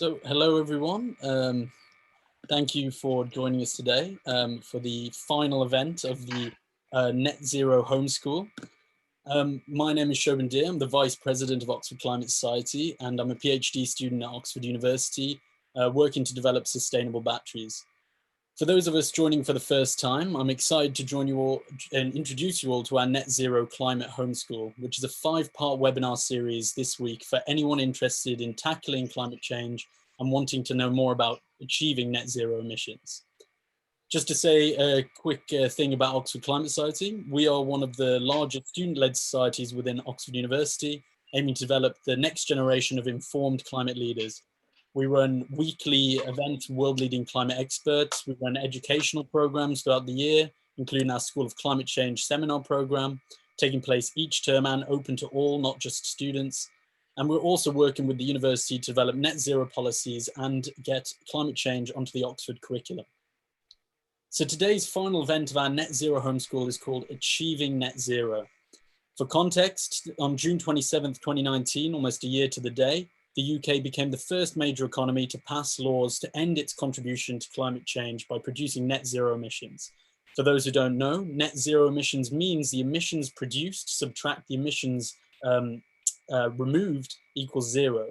So hello everyone, thank you for joining us today for the final event of the Net Zero Homeschool. My name is Shobhan Deer, I'm the Vice President of Oxford Climate Society, and I'm a PhD student at Oxford University working to develop sustainable batteries. For those of us joining for the first time, I'm excited to join you all and introduce you all to our Net Zero Climate Homeschool, which is a 5-part webinar series this week for anyone interested in tackling climate change and wanting to know more about achieving net zero emissions. Just to say a quick thing about Oxford Climate Society, we are one of the largest student-led societies within Oxford University, aiming to develop the next generation of informed climate leaders. We run weekly events for world-leading climate experts. We run educational programs throughout the year, including our School of Climate Change seminar program, taking place each term and open to all, not just students. And we're also working with the university to develop net zero policies and get climate change onto the Oxford curriculum. So today's final event of our Net Zero Homeschool is called Achieving Net Zero. For context, on June 27th, 2019, almost a year to the day, the UK became the first major economy to pass laws to end its contribution to climate change by producing net zero emissions. For those who don't know, net zero emissions means the emissions produced subtract the emissions removed equals zero.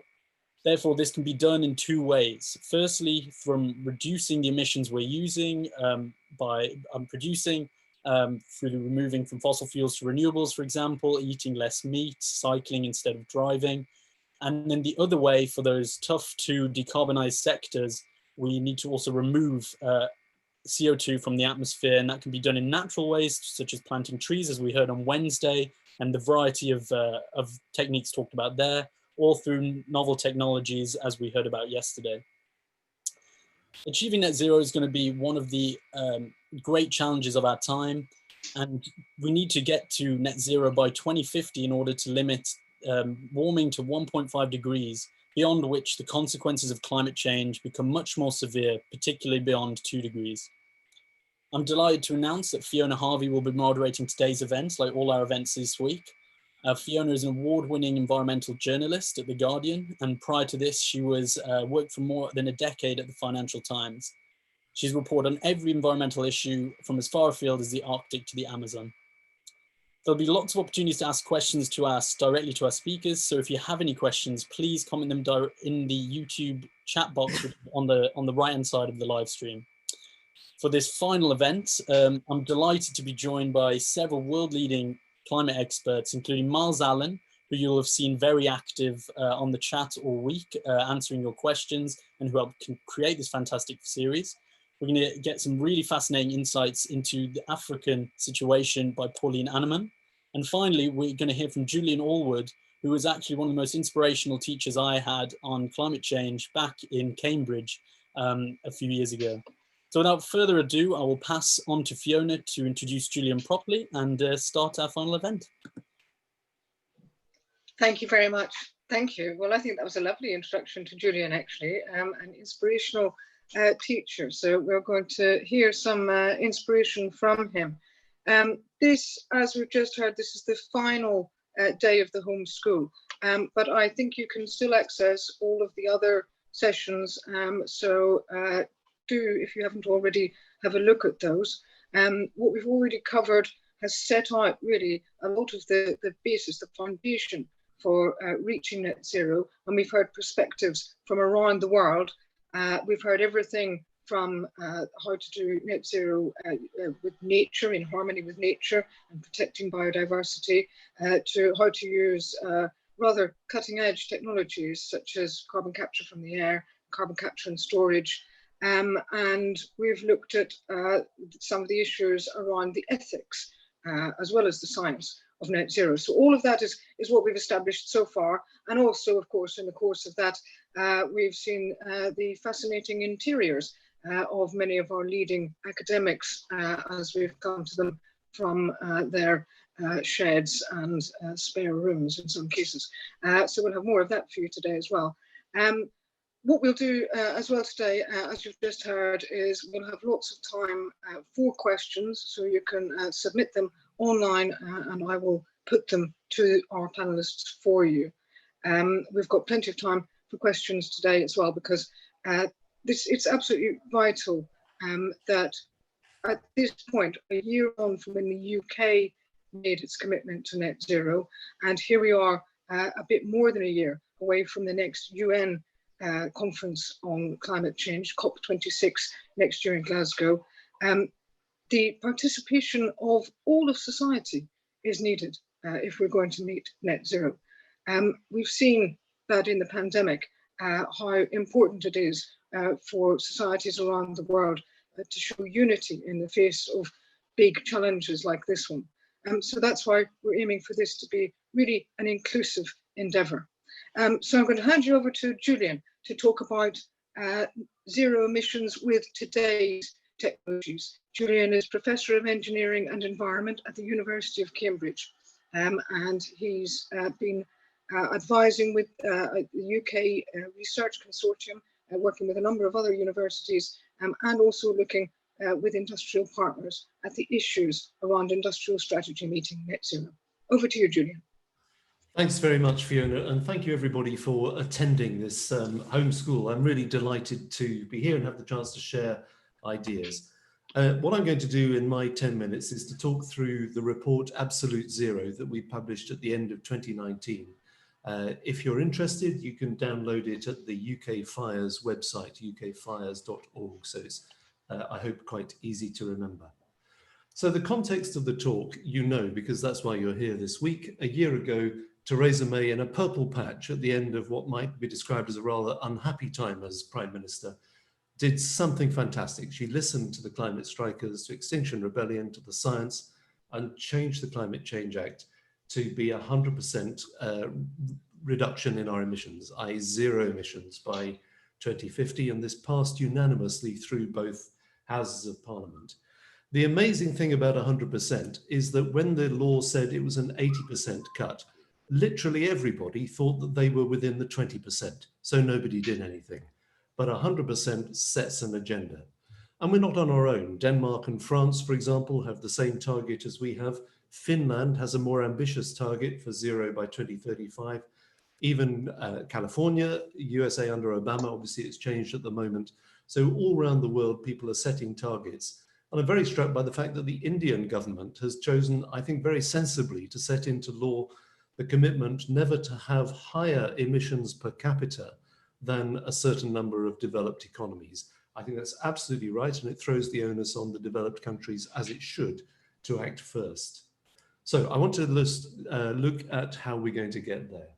Therefore, this can be done in 2 ways. Firstly, from reducing the emissions we're using by producing through removing from fossil fuels to renewables, for example, eating less meat, cycling instead of driving. And then the other way, for those tough to decarbonize sectors, we need to also remove CO2 from the atmosphere, and that can be done in natural ways, such as planting trees, as we heard on Wednesday, and the variety of techniques talked about there, or through novel technologies, as we heard about yesterday. Achieving net zero is going to be one of the great challenges of our time, and we need to get to net zero by 2050 in order to limit warming to 1.5 degrees, beyond which the consequences of climate change become much more severe, particularly beyond 2 degrees. I'm delighted to announce that Fiona Harvey will be moderating today's event, like all our events this week. Fiona is an award-winning environmental journalist at The Guardian, and prior to this, she was worked for more than a decade at the Financial Times. She's reported on every environmental issue from as far afield as the Arctic to the Amazon. There'll be lots of opportunities to ask questions to us directly to our speakers. So if you have any questions, please comment them in the YouTube chat box on the right-hand side of the live stream. For this final event, I'm delighted to be joined by several world-leading climate experts, including Miles Allen, who you'll have seen very active on the chat all week, answering your questions, and who helped create this fantastic series. We're going to get some really fascinating insights into the African situation by Pauline Anneman. And finally, we're going to hear from Julian Allwood, who was actually one of the most inspirational teachers I had on climate change back in Cambridge a few years ago. So without further ado, I will pass on to Fiona to introduce Julian properly and start our final event. Thank you very much. Thank you. Well, I think that was a lovely introduction to Julian, actually, an inspirational teacher. So we're going to hear some inspiration from him. This, as we've just heard, this is the final day of the homeschool, but I think you can still access all of the other sessions. So do, if you haven't already, have a look at those. What we've already covered has set out really a lot of the basis, the foundation for reaching net zero, and we've heard perspectives from around the world. We've heard everything from how to do net zero with nature, in harmony with nature and protecting biodiversity, to how to use rather cutting edge technologies such as carbon capture from the air, carbon capture and storage. And we've looked at some of the issues around the ethics as well as the science of net zero. So all of that is what we've established so far. And also, of course, in the course of that, we've seen the fascinating interiors of many of our leading academics as we've come to them from their sheds and spare rooms in some cases. So we'll have more of that for you today as well. What we'll do as well today, as you've just heard, is we'll have lots of time for questions, so you can submit them online and I will put them to our panelists for you. We've got plenty of time for questions today as well, because it's absolutely vital that at this point, a year on from when the UK made its commitment to net zero, and here we are a bit more than a year away from the next UN conference on climate change, COP26, next year in Glasgow. The participation of all of society is needed if we're going to meet net zero. We've seen that in the pandemic, how important it is for societies around the world to show unity in the face of big challenges like this one. So that's why we're aiming for this to be really an inclusive endeavour. So I'm going to hand you over to Julian to talk about zero emissions with today's technologies. Julian is Professor of Engineering and Environment at the University of Cambridge, and he's been advising with the UK Research Consortium, working with a number of other universities, and also looking with industrial partners at the issues around industrial strategy meeting net zero. Over to you, Julian. Thanks very much, Fiona, and thank you everybody for attending this homeschool. I'm really delighted to be here and have the chance to share ideas. What I'm going to do in my 10 minutes is to talk through the report Absolute Zero that we published at the end of 2019. If you're interested, you can download it at the UK Fires website, ukfires.org. So it's, I hope, quite easy to remember. So the context of the talk, you know, because that's why you're here this week. A year ago, Theresa May, in a purple patch at the end of what might be described as a rather unhappy time as Prime Minister, did something fantastic. She listened to the climate strikers, to Extinction Rebellion, to the science, and changed the Climate Change Act to be 100% reduction in our emissions, i.e. zero emissions by 2050, and this passed unanimously through both Houses of Parliament. The amazing thing about 100% is that when the law said it was an 80% cut, literally everybody thought that they were within the 20%, so nobody did anything. But 100% sets an agenda. And we're not on our own. Denmark and France, for example, have the same target as we have. Finland has a more ambitious target for zero by 2035. Even California, USA under Obama, obviously it's changed at the moment. So all around the world, people are setting targets. And I'm very struck by the fact that the Indian government has chosen, I think very sensibly, to set into law the commitment never to have higher emissions per capita than a certain number of developed economies. I think that's absolutely right, and it throws the onus on the developed countries, as it should, to act first. So I want to look at how we're going to get there.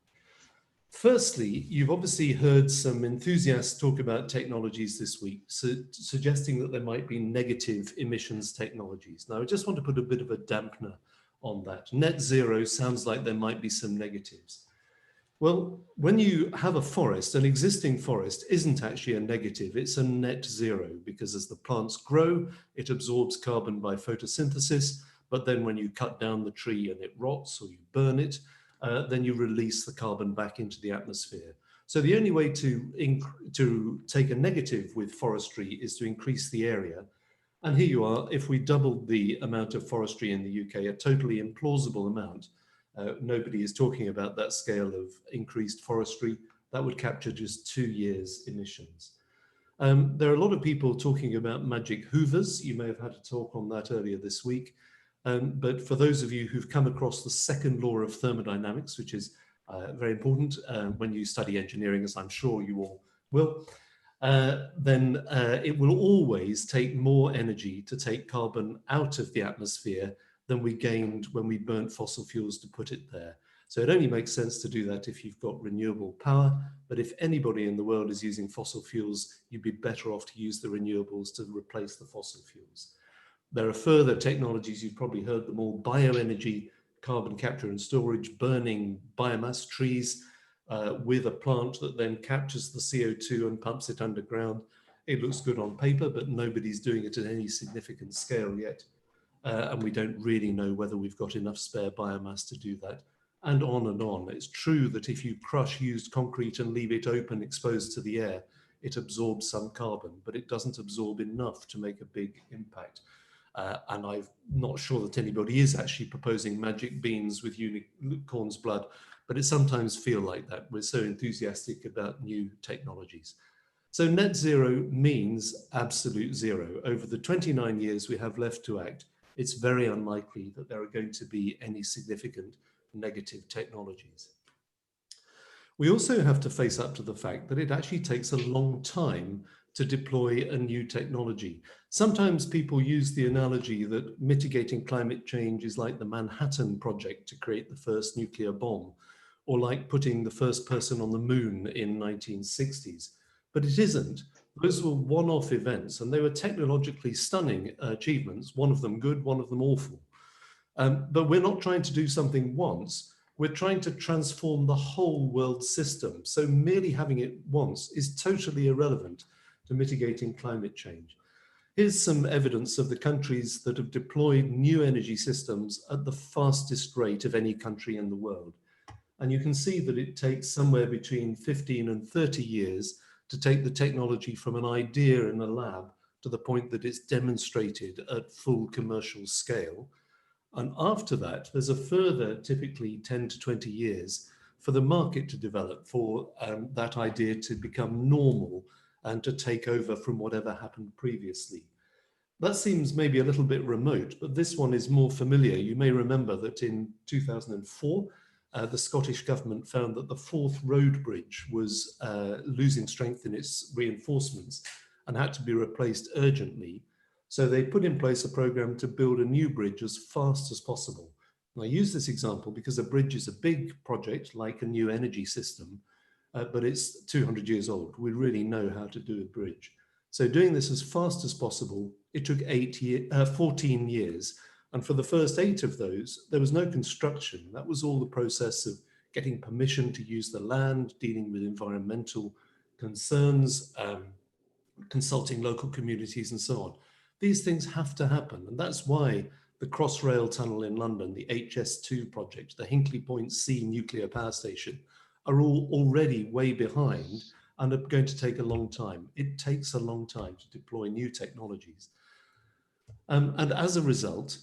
Firstly, you've obviously heard some enthusiasts talk about technologies this week, suggesting that there might be negative emissions technologies. Now, I just want to put a bit of a dampener on that. Net zero sounds like there might be some negatives. Well, when you have a forest, an existing forest isn't actually a negative, it's a net zero, because as the plants grow, it absorbs carbon by photosynthesis, but then when you cut down the tree and it rots or you burn it, then you release the carbon back into the atmosphere. So the only way to take a negative with forestry is to increase the area. And here you are, if we doubled the amount of forestry in the UK, a totally implausible amount, nobody is talking about that scale of increased forestry, that would capture just 2 years emissions. There are a lot of people talking about magic hoovers. You may have had a talk on that earlier this week. But for those of you who've come across the second law of thermodynamics, which is very important when you study engineering, as I'm sure you all will, then it will always take more energy to take carbon out of the atmosphere than we gained when we burnt fossil fuels to put it there. So it only makes sense to do that if you've got renewable power. But if anybody in the world is using fossil fuels, you'd be better off to use the renewables to replace the fossil fuels. There are further technologies, you've probably heard them all: bioenergy, carbon capture and storage, burning biomass trees with a plant that then captures the CO2 and pumps it underground. It looks good on paper, but nobody's doing it at any significant scale yet. And we don't really know whether we've got enough spare biomass to do that. And on and on. It's true that if you crush used concrete and leave it open, exposed to the air, it absorbs some carbon, but it doesn't absorb enough to make a big impact. And I'm not sure that anybody is actually proposing magic beans with unicorn's blood, but it sometimes feels like that. We're so enthusiastic about new technologies. So net zero means absolute zero. Over the 29 years we have left to act, it's very unlikely that there are going to be any significant negative technologies. We also have to face up to the fact that it actually takes a long time to deploy a new technology. Sometimes people use the analogy that mitigating climate change is like the Manhattan Project to create the first nuclear bomb, or like putting the first person on the moon in 1960s. But it isn't. Those were one-off events, and they were technologically stunning achievements, one of them good, one of them awful. But we're not trying to do something once, we're trying to transform the whole world system. So merely having it once is totally irrelevant to mitigating climate change. Here's some evidence of the countries that have deployed new energy systems at the fastest rate of any country in the world. And you can see that it takes somewhere between 15 and 30 years to take the technology from an idea in a lab to the point that it's demonstrated at full commercial scale. And after that, there's a further typically 10 to 20 years for the market to develop, for that idea to become normal and to take over from whatever happened previously. That seems maybe a little bit remote, but this one is more familiar. You may remember that in 2004, the Scottish government found that the Forth Road Bridge was losing strength in its reinforcements and had to be replaced urgently. So they put in place a program to build a new bridge as fast as possible. And I use this example because a bridge is a big project like a new energy system, but it's 200 years old. We really know how to do a bridge. So doing this as fast as possible, it took 14 years. And for the first 8 of those, there was no construction. That was all the process of getting permission to use the land, dealing with environmental concerns, consulting local communities and so on. These things have to happen. And that's why the Crossrail Tunnel in London, the HS2 project, the Hinkley Point C nuclear power station are all already way behind and are going to take a long time. It takes a long time to deploy new technologies. And as a result,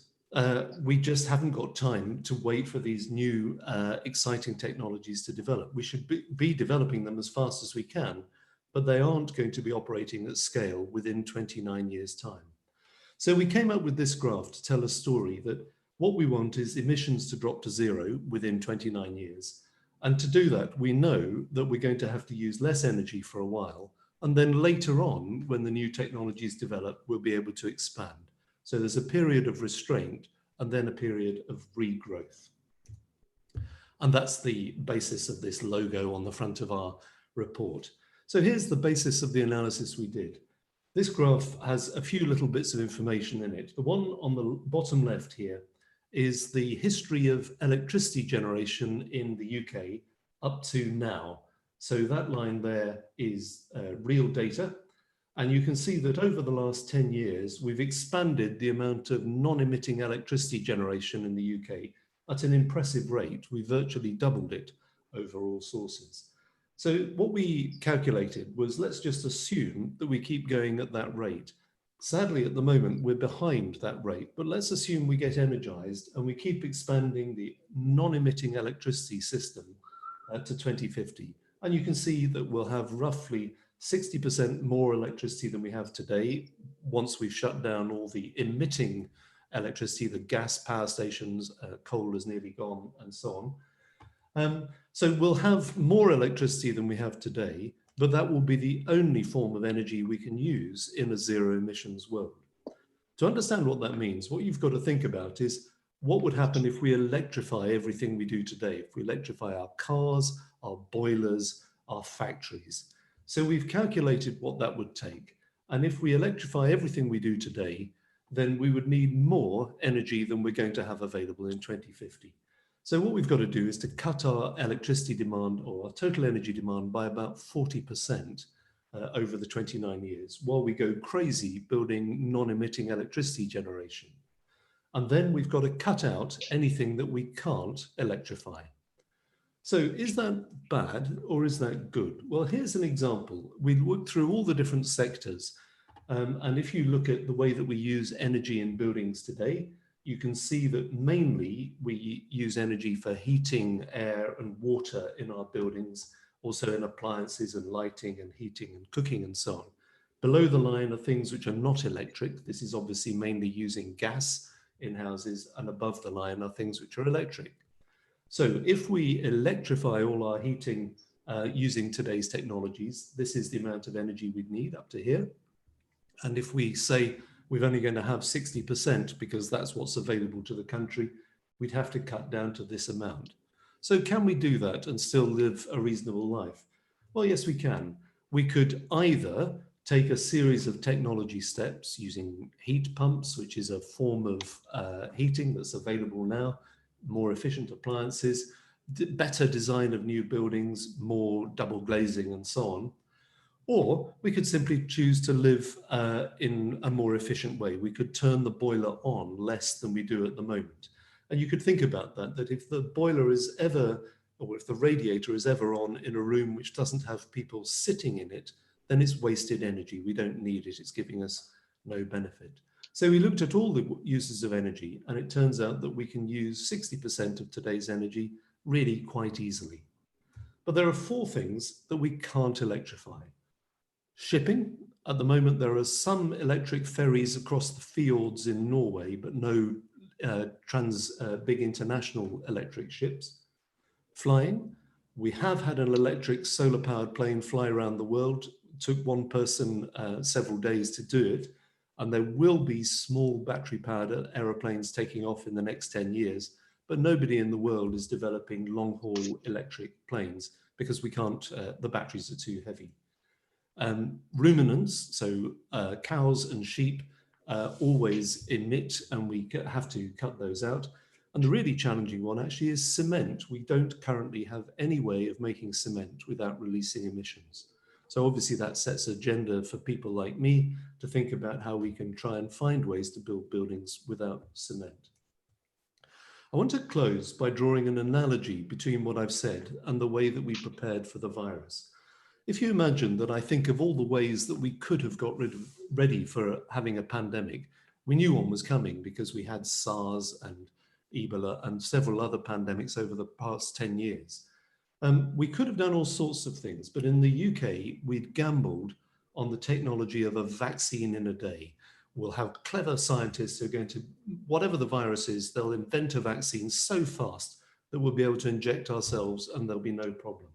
we just haven't got time to wait for these new exciting technologies to develop. We should be developing them as fast as we can, but they aren't going to be operating at scale within 29 years' time. So we came up with this graph to tell a story that what we want is emissions to drop to zero within 29 years. And to do that, we know that we're going to have to use less energy for a while. And then later on, when the new technologies develop, we'll be able to expand. So there's a period of restraint and then a period of regrowth. And that's the basis of this logo on the front of our report. So here's the basis of the analysis we did. This graph has a few little bits of information in it. The one on the bottom left here is the history of electricity generation in the UK up to now. So that line there is real data. And you can see that over the last 10 years, we've expanded the amount of non-emitting electricity generation in the UK at an impressive rate. We virtually doubled it over all sources. So what we calculated was, let's just assume that we keep going at that rate. Sadly, at the moment, we're behind that rate, but let's assume we get energized and we keep expanding the non-emitting electricity system to 2050. And you can see that we'll have roughly 60% more electricity than we have today once we've shut down all the emitting electricity, the gas power stations, coal is nearly gone, and so on. So we'll have more electricity than we have today, but that will be the only form of energy we can use in a zero emissions world. To understand what that means, what you've got to think about is what would happen if we electrify everything we do today, if we electrify our cars, our boilers, our factories. So we've calculated what that would take. And if we electrify everything we do today, then we would need more energy than we're going to have available in 2050. So what we've got to do is to cut our electricity demand or our total energy demand by about 40% over the 29 years while we go crazy building non-emitting electricity generation. And then we've got to cut out anything that we can't electrify. So is that bad or is that good? Well, here's an example. We looked through all the different sectors And if you look at the way that we use energy in buildings today, you can see that mainly we use energy for heating, air and water in our buildings, also in appliances and lighting and heating and cooking and so on. Below the line are things which are not electric. This is obviously mainly using gas in houses, and above the line are things which are electric. So if we electrify all our heating using today's technologies, this is the amount of energy we'd need up to here. And if we say we're only going to have 60% because that's what's available to the country, we'd have to cut down to this amount. So can we do that and still live a reasonable life? Well, yes, we can. We could either take a series of technology steps using heat pumps, which is a form of heating that's available now, more efficient appliances, better design of new buildings, more double glazing and so on. Or we could simply choose to live in a more efficient way. We could turn the boiler on less than we do at the moment. And you could think about that if the boiler is ever, or if the radiator is ever on in a room which doesn't have people sitting in it, then it's wasted energy. We don't need it. It's giving us no benefit. So we looked at all the uses of energy, and it turns out that we can use 60% of today's energy really quite easily. But there are 4 things that we can't electrify. Shipping. At the moment, there are some electric ferries across the fjords in Norway, but no big international electric ships. Flying. We have had an electric solar-powered plane fly around the world. It took one person several days to do it. And there will be small battery-powered aeroplanes taking off in the next 10 years. But nobody in the world is developing long-haul electric planes because we can't, the batteries are too heavy. Ruminants, so cows and sheep, always emit, and we have to cut those out. And the really challenging one actually is cement. We don't currently have any way of making cement without releasing emissions. So obviously that sets an agenda for people like me to think about how we can try and find ways to build buildings without cement. I want to close by drawing an analogy between what I've said and the way that we prepared for the virus. If you imagine that I think of all the ways that we could have got ready for having a pandemic, we knew one was coming because we had SARS and Ebola and several other pandemics over the past 10 years. We could have done all sorts of things, but in the UK, we'd gambled on the technology of a vaccine in a day. We'll have clever scientists who are going to, whatever the virus is, they'll invent a vaccine so fast that we'll be able to inject ourselves and there'll be no problem.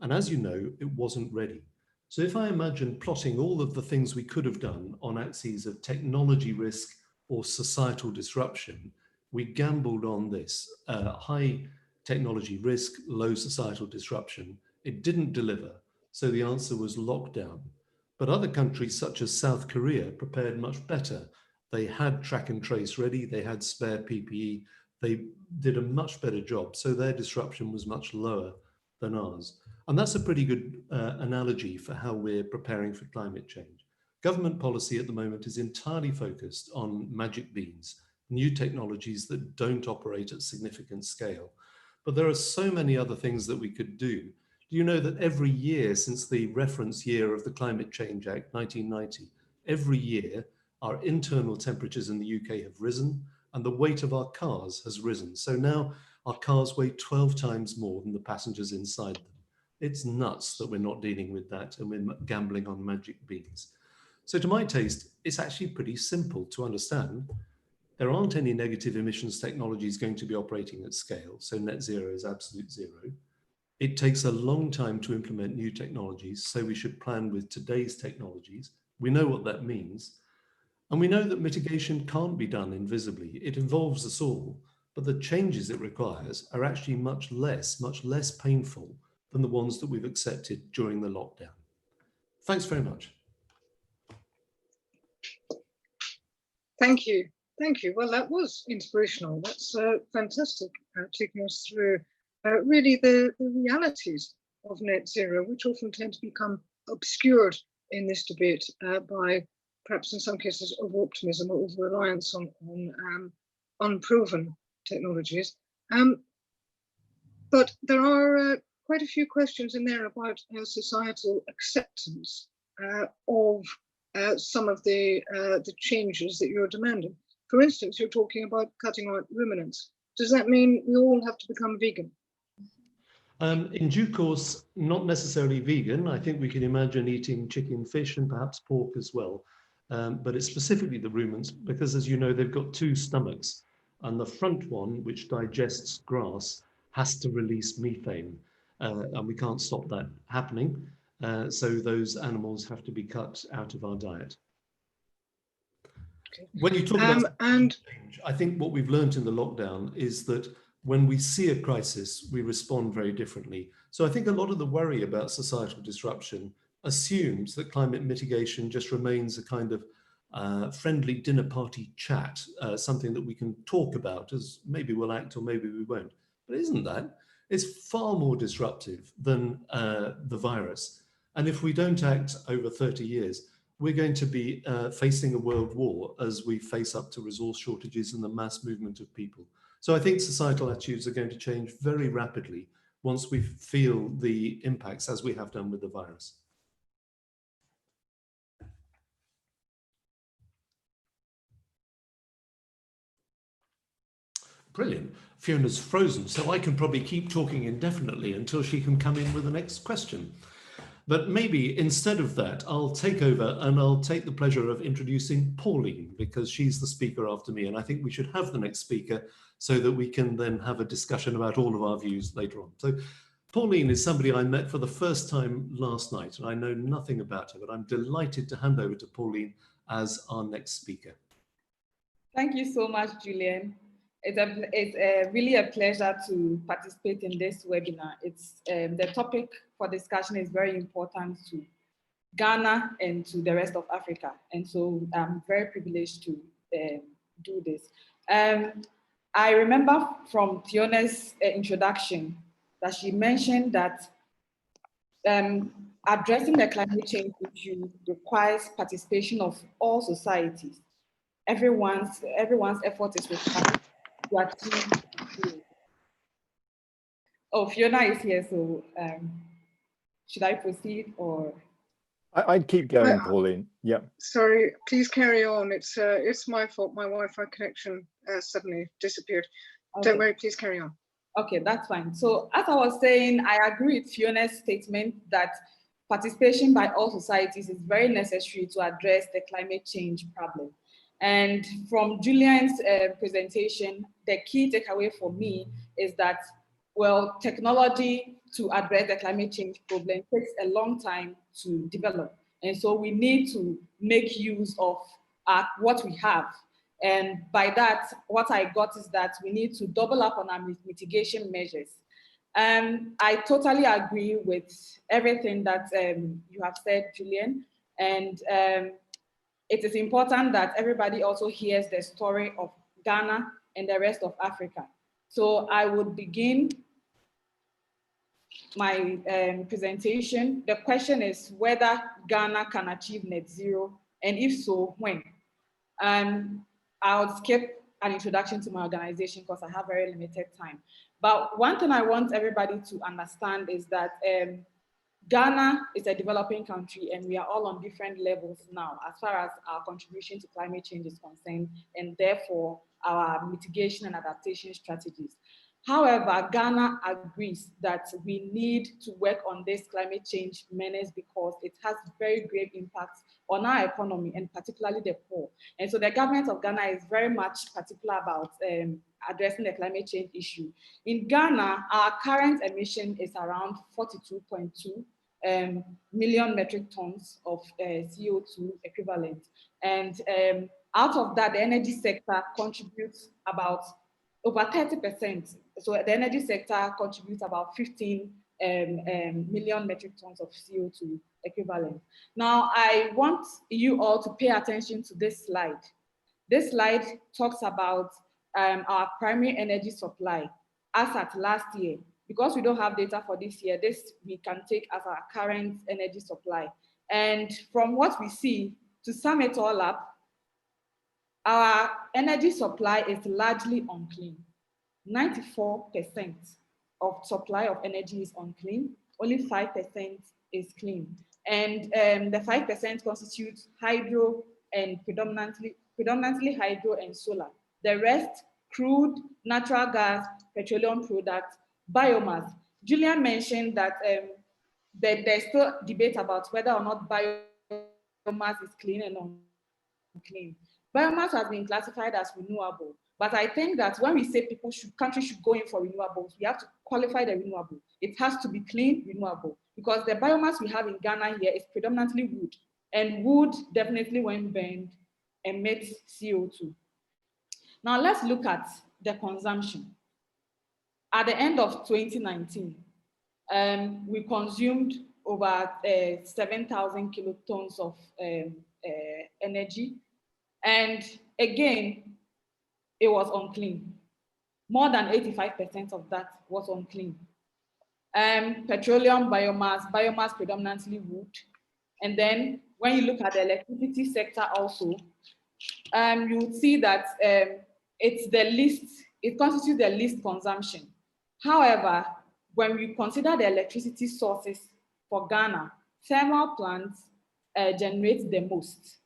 And as you know, it wasn't ready. So if I imagine plotting all of the things we could have done on axes of technology risk or societal disruption, we gambled on this high technology risk, low societal disruption. It didn't deliver. So the answer was lockdown. But other countries such as South Korea prepared much better. They had track and trace ready. They had spare PPE. They did a much better job. So their disruption was much lower than ours. And that's a pretty good analogy for how we're preparing for climate change. Government policy at the moment is entirely focused on magic beans, new technologies that don't operate at significant scale. But there are so many other things that we could do. Do you know that every year since the reference year of the Climate Change Act, 1990, every year our internal temperatures in the UK have risen and the weight of our cars has risen. So now our cars weigh 12 times more than the passengers inside them. It's nuts that we're not dealing with that and we're gambling on magic beans. So to my taste, it's actually pretty simple to understand. There aren't any negative emissions technologies going to be operating at scale, so net zero is absolute zero. It takes a long time to implement new technologies, so we should plan with today's technologies. We know what that means. And we know that mitigation can't be done invisibly. It involves us all, but the changes it requires are actually much less painful than the ones that we've accepted during the lockdown. Thanks very much. Thank you. Thank you. Well, that was inspirational. That's fantastic, taking us through really the realities of net zero, which often tend to become obscured in this debate by perhaps in some cases over-optimism or over-reliance on unproven technologies. But there are quite a few questions in there about societal acceptance of some of the changes that you're demanding? For instance, you're talking about cutting out ruminants. Does that mean we all have to become vegan? In due course, not necessarily vegan. I think we can imagine eating chicken, fish, and perhaps pork as well. But it's specifically the ruminants because, as you know, they've got two stomachs. And the front one, which digests grass, has to release methane. And we can't stop that happening. So those animals have to be cut out of our diet. Okay. When you talk about change, I think what we've learned in the lockdown is that when we see a crisis, we respond very differently. So I think a lot of the worry about societal disruption assumes that climate mitigation just remains a kind of friendly dinner party chat, something that we can talk about as maybe we'll act or maybe we won't. But isn't that? It's far more disruptive than the virus. And if we don't act over 30 years, we're going to be facing a world war as we face up to resource shortages and the mass movement of people. So I think societal attitudes are going to change very rapidly once we feel the impacts as we have done with the virus. Brilliant. Fiona's frozen, so I can probably keep talking indefinitely until she can come in with the next question. But maybe instead of that, I'll take over and I'll take the pleasure of introducing Pauline, because she's the speaker after me. And I think we should have the next speaker so that we can then have a discussion about all of our views later on. So Pauline is somebody I met for the first time last night, and I know nothing about her, but I'm delighted to hand over to Pauline as our next speaker. Thank you so much, Julian. It's really a pleasure to participate in this webinar. The topic for discussion is very important to Ghana and to the rest of Africa. And so I'm very privileged to do this. I remember from Fiona's introduction that she mentioned that addressing the climate change issue requires participation of all societies. Everyone's effort is required to achieve. Oh, Fiona is here, so should I proceed or? I'd keep going, Pauline. Yeah. Sorry, please carry on. It's my fault. My Wi-Fi connection suddenly disappeared. Okay. Don't worry, please carry on. Okay, that's fine. So as I was saying, I agree with Fiona's statement that participation by all societies is very necessary to address the climate change problem. And from Julian's presentation, the key takeaway for me is that, well, technology to address the climate change problem takes a long time to develop. And so we need to make use of what we have. And by that, what I got is that we need to double up on our mitigation measures. I totally agree with everything that you have said, Julian. And it is important that everybody also hears the story of Ghana and the rest of Africa. So I would begin my presentation. The question is whether Ghana can achieve net zero, and if so, when? I'll skip an introduction to my organization because I have very limited time. But one thing I want everybody to understand is that Ghana is a developing country and we are all on different levels now as far as our contribution to climate change is concerned, and therefore our mitigation and adaptation strategies. However, Ghana agrees that we need to work on this climate change menace because it has very grave impacts on our economy and particularly the poor. And so the government of Ghana is very much particular about addressing the climate change issue. In Ghana, our current emission is around 42.2 million metric tons of CO2 equivalent. And out of that, the energy sector contributes about over 30%. So the energy sector contributes about 15 million metric tons of CO2 equivalent. Now, I want you all to pay attention to this slide. This slide talks about our primary energy supply as at last year. Because we don't have data for this year, this we can take as our current energy supply. And from what we see, to sum it all up, our energy supply is largely unclean. 94% of supply of energy is unclean, only 5% is clean. And the 5% constitutes hydro and predominantly hydro and solar. The rest, crude, natural gas, petroleum products, biomass. Julian mentioned that there's still debate about whether or not biomass is clean and unclean. Biomass has been classified as renewable, but I think that when we say countries should go in for renewables, we have to qualify the renewable. It has to be clean, renewable, because the biomass we have in Ghana here is predominantly wood, and wood definitely, when burned, emits CO2. Now let's look at the consumption. At the end of 2019, we consumed over 7,000 kilotons of energy. And again, it was unclean. More than 85% of that was unclean. Petroleum, biomass predominantly wood. And then when you look at the electricity sector also, you would see that it constitutes the least consumption. However, when we consider the electricity sources for Ghana, thermal plants generate the most.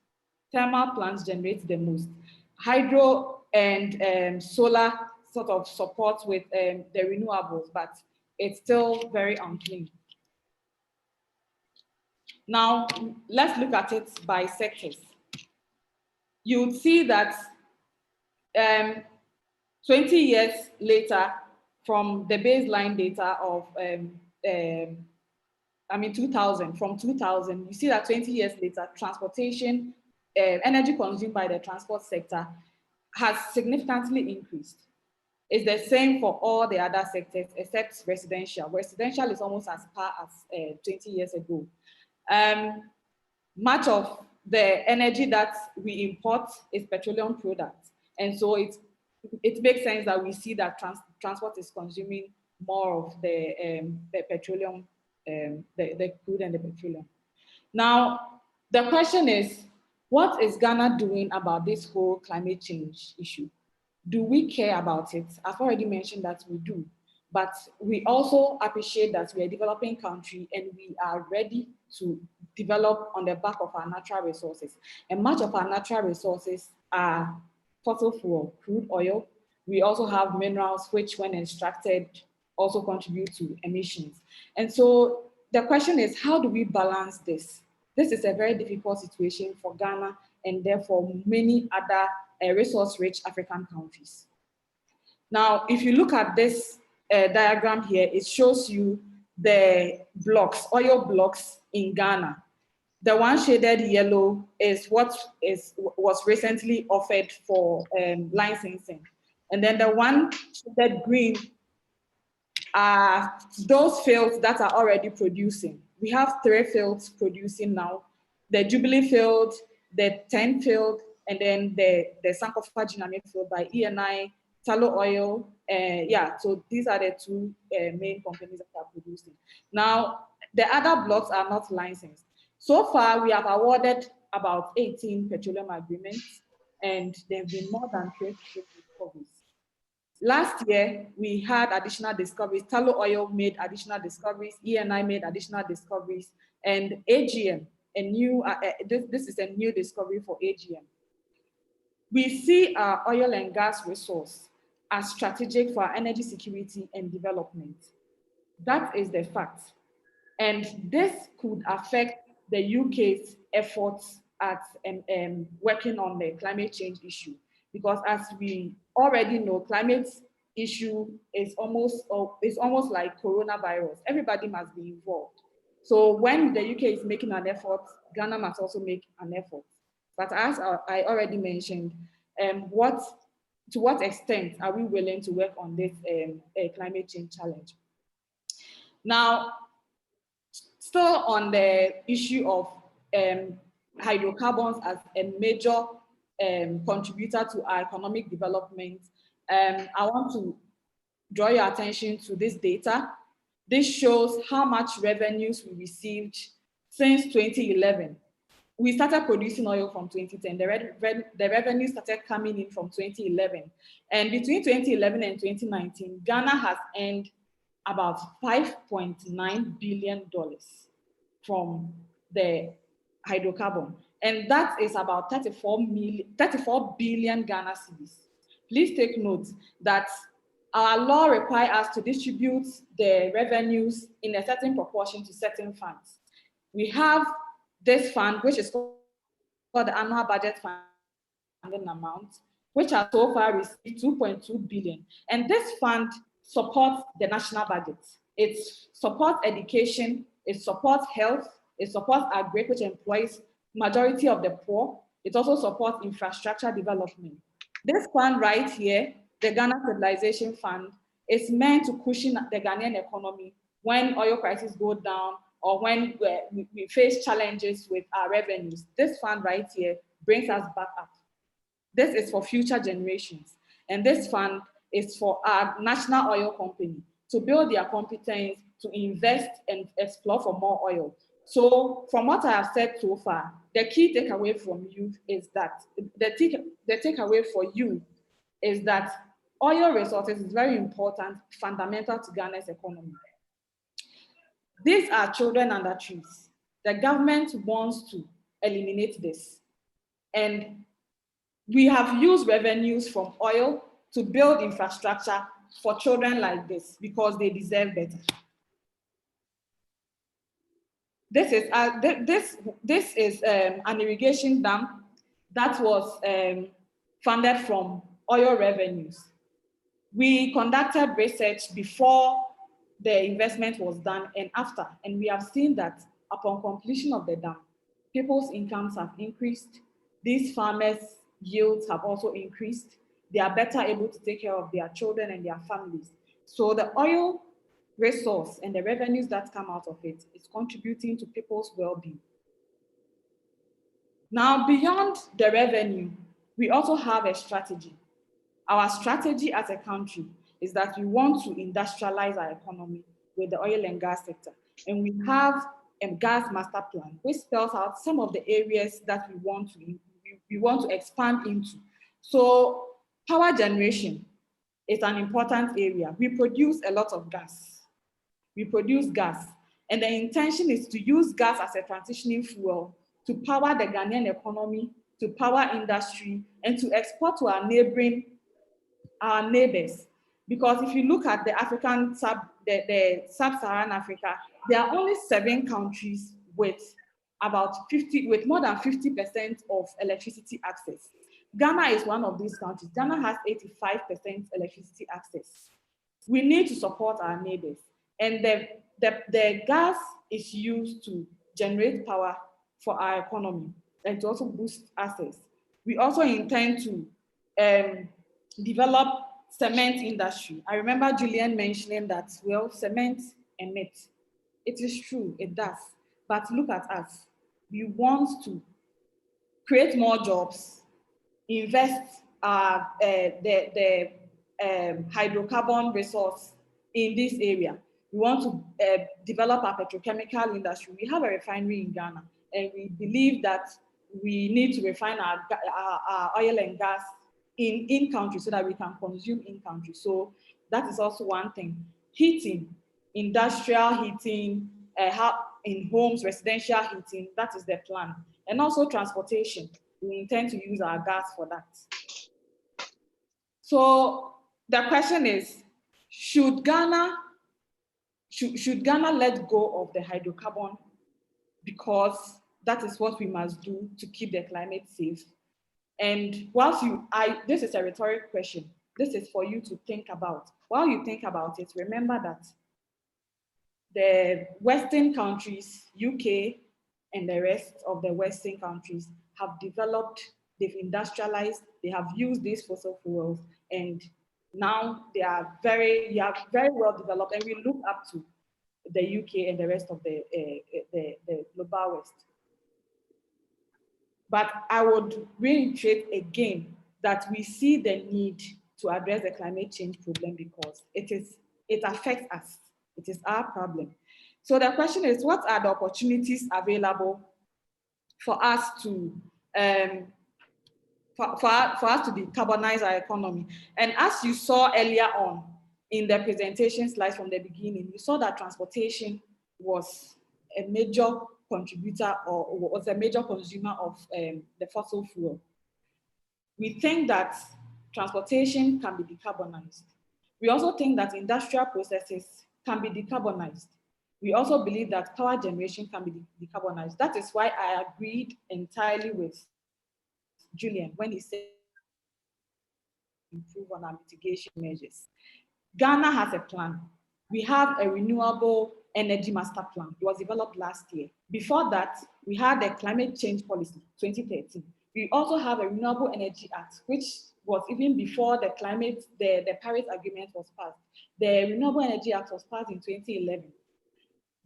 Hydro and solar sort of support with the renewables, but it's still very unclean. Now, let's look at it by sectors. You would see that 20 years later, from the baseline data of 2000, you see that 20 years later, transportation, energy consumed by the transport sector has significantly increased. It's the same for all the other sectors except residential. Residential is almost as par as 20 years ago. Much of the energy that we import is petroleum products. And so it makes sense that we see that transport is consuming more of the petroleum, the crude and the petroleum. Now, the question is, what is Ghana doing about this whole climate change issue? Do we care about it? I've already mentioned that we do, but we also appreciate that we're a developing country and we are ready to develop on the back of our natural resources. And much of our natural resources are fossil fuel, crude oil. We also have minerals, which when extracted also contribute to emissions. And so the question is, how do we balance this? This is a very difficult situation for Ghana and therefore many other resource-rich African countries. Now, if you look at this diagram here, it shows you the blocks, oil blocks in Ghana. The one shaded yellow is what was recently offered for licensing. And then the one shaded green are those fields that are already producing. We have 3 fields producing now: the Jubilee field, the 10 field, and then the Sankofa Jiname field by ENI, Tallow Oil. So these are the 2 main companies that are producing. Now, the other blocks are not licensed. So far, we have awarded about 18 petroleum agreements, and there have been more than 20 discoveries. Last year, we had additional discoveries. Tallow Oil made additional discoveries, ENI made additional discoveries, and AGM, this is a new discovery for AGM. We see our oil and gas resource as strategic for our energy security and development. That is the fact. And this could affect the UK's efforts at working on the climate change issue. Because as we already know, climate issue is almost like coronavirus. Everybody must be involved. So when the UK is making an effort, Ghana must also make an effort. But as I already mentioned, to what extent are we willing to work on this climate change challenge? Now, still on the issue of hydrocarbons as a major contributor to our economic development, I want to draw your attention to this data. This shows how much revenues we received since 2011. We started producing oil from 2010. The revenue started coming in from 2011. And between 2011 and 2019, Ghana has earned about $5.9 billion from the hydrocarbon. And that is about 34 billion Ghana cedis. Please take note that our law requires us to distribute the revenues in a certain proportion to certain funds. We have this fund, which is called the annual budget funding amount, which has so far received 2.2 billion. And this fund supports the national budget. It supports education, it supports health, it supports agri, which employs majority of the poor. It also supports infrastructure development. This fund right here, the Ghana Stabilization Fund, is meant to cushion the Ghanaian economy when oil prices go down or when we face challenges with our revenues. This fund right here brings us back up. This is for future generations. And this fund is for our national oil company to build their competence, to invest and explore for more oil. So from what I have said so far, the key takeaway from you is that, the takeaway for you is that oil resources is very important, fundamental to Ghana's economy. These are children under trees. The government wants to eliminate this. And we have used revenues from oil to build infrastructure for children like this because they deserve better. This is an irrigation dam that was funded from oil revenues. We conducted research before the investment was done and after, and we have seen that upon completion of the dam, people's incomes have increased. These farmers' yields have also increased. They are better able to take care of their children and their families. So the oil resource and the revenues that come out of it is contributing to people's well-being. Now, beyond the revenue, we also have a strategy. Our strategy as a country is that we want to industrialize our economy with the oil and gas sector. And we have a gas master plan, which spells out some of the areas that we want to expand into. So power generation is an important area. We produce a lot of gas. We produce gas. And the intention is to use gas as a transitioning fuel to power the Ghanaian economy, to power industry, and to export to our neighbors. Because if you look at the sub-Saharan Africa, there are only 7 countries with more than 50% of electricity access. Ghana is one of these countries. Ghana has 85% electricity access. We need to support our neighbors. And the gas is used to generate power for our economy and to also boost access. We also intend to develop cement industry. I remember Julian mentioning that, well, cement emits. It is true, it does. But look at us. We want to create more jobs, invest the hydrocarbon resource in this area. We want to develop our petrochemical industry. We have a refinery in Ghana, and we believe that we need to refine our oil and gas in country so that we can consume in country. So that is also one thing. Heating, industrial heating, in homes, residential heating, that is the plan. And also transportation. We intend to use our gas for that. So the question is, should Ghana let go of the hydrocarbon because that is what we must do to keep the climate safe? And this is a rhetorical question. This is for you to think about. While you think about it, remember that the Western countries, UK and the rest of the Western countries have developed, they've industrialized, they have used these fossil fuels, and now they are very well developed, and we look up to the UK and the rest of the global West. But I would reiterate again that we see the need to address the climate change problem because it affects us. It is our problem. So the question is, what are the opportunities available for us to decarbonize our economy? And as you saw earlier on in the presentation slides from the beginning, you saw that transportation was a major contributor or was a major consumer of the fossil fuel. We think that transportation can be decarbonized. We also think that industrial processes can be decarbonized. We also believe that power generation can be decarbonized. That is why I agreed entirely with Julian when he said improve on our mitigation measures. Ghana has a plan. We have a renewable energy master plan. It was developed last year. Before that, we had a climate change policy, 2013. We also have a Renewable Energy Act, which was even before the Paris Agreement was passed. The Renewable Energy Act was passed in 2011.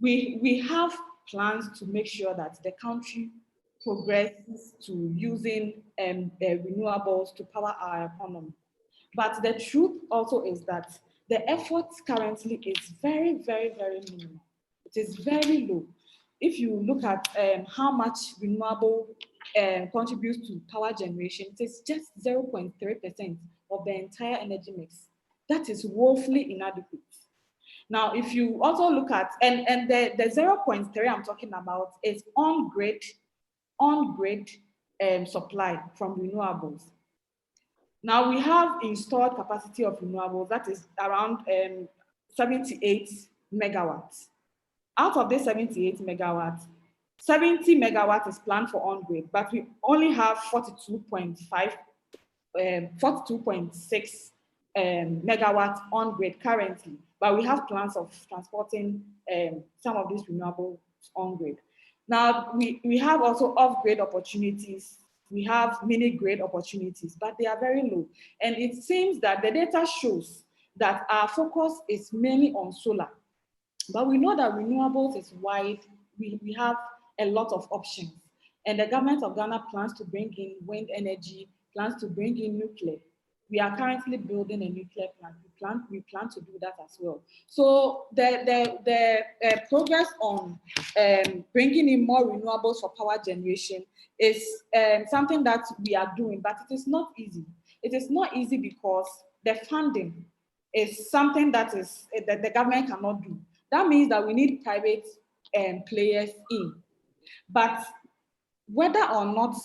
We have plans to make sure that the country progresses to using renewables to power our economy. But the truth also is that the effort currently is very, very, very minimal. It is very low. If you look at how much renewable contributes to power generation, it is just 0.3% of the entire energy mix. That is woefully inadequate. Now, if you also look at, and the 0.3 I'm talking about is on-grid supply from renewables. Now we have installed capacity of renewables that is around 78 megawatts. Out of this 78 megawatts, 70 megawatts is planned for on-grid, but we only have 42.6 megawatts on-grid currently, but we have plans of transporting some of these renewables on-grid. Now, we have also off-grid opportunities. We have mini-grid opportunities, but they are very low. And it seems that the data shows that our focus is mainly on solar. But we know that renewables is wide. We have a lot of options. And the government of Ghana plans to bring in wind energy, plans to bring in nuclear. We are currently building a nuclear plant. We plan to do that as well. So the progress on bringing in more renewables for power generation is something that we are doing, but it is not easy. It is not easy because the funding is something that the government cannot do. That means that we need private players in. But whether or not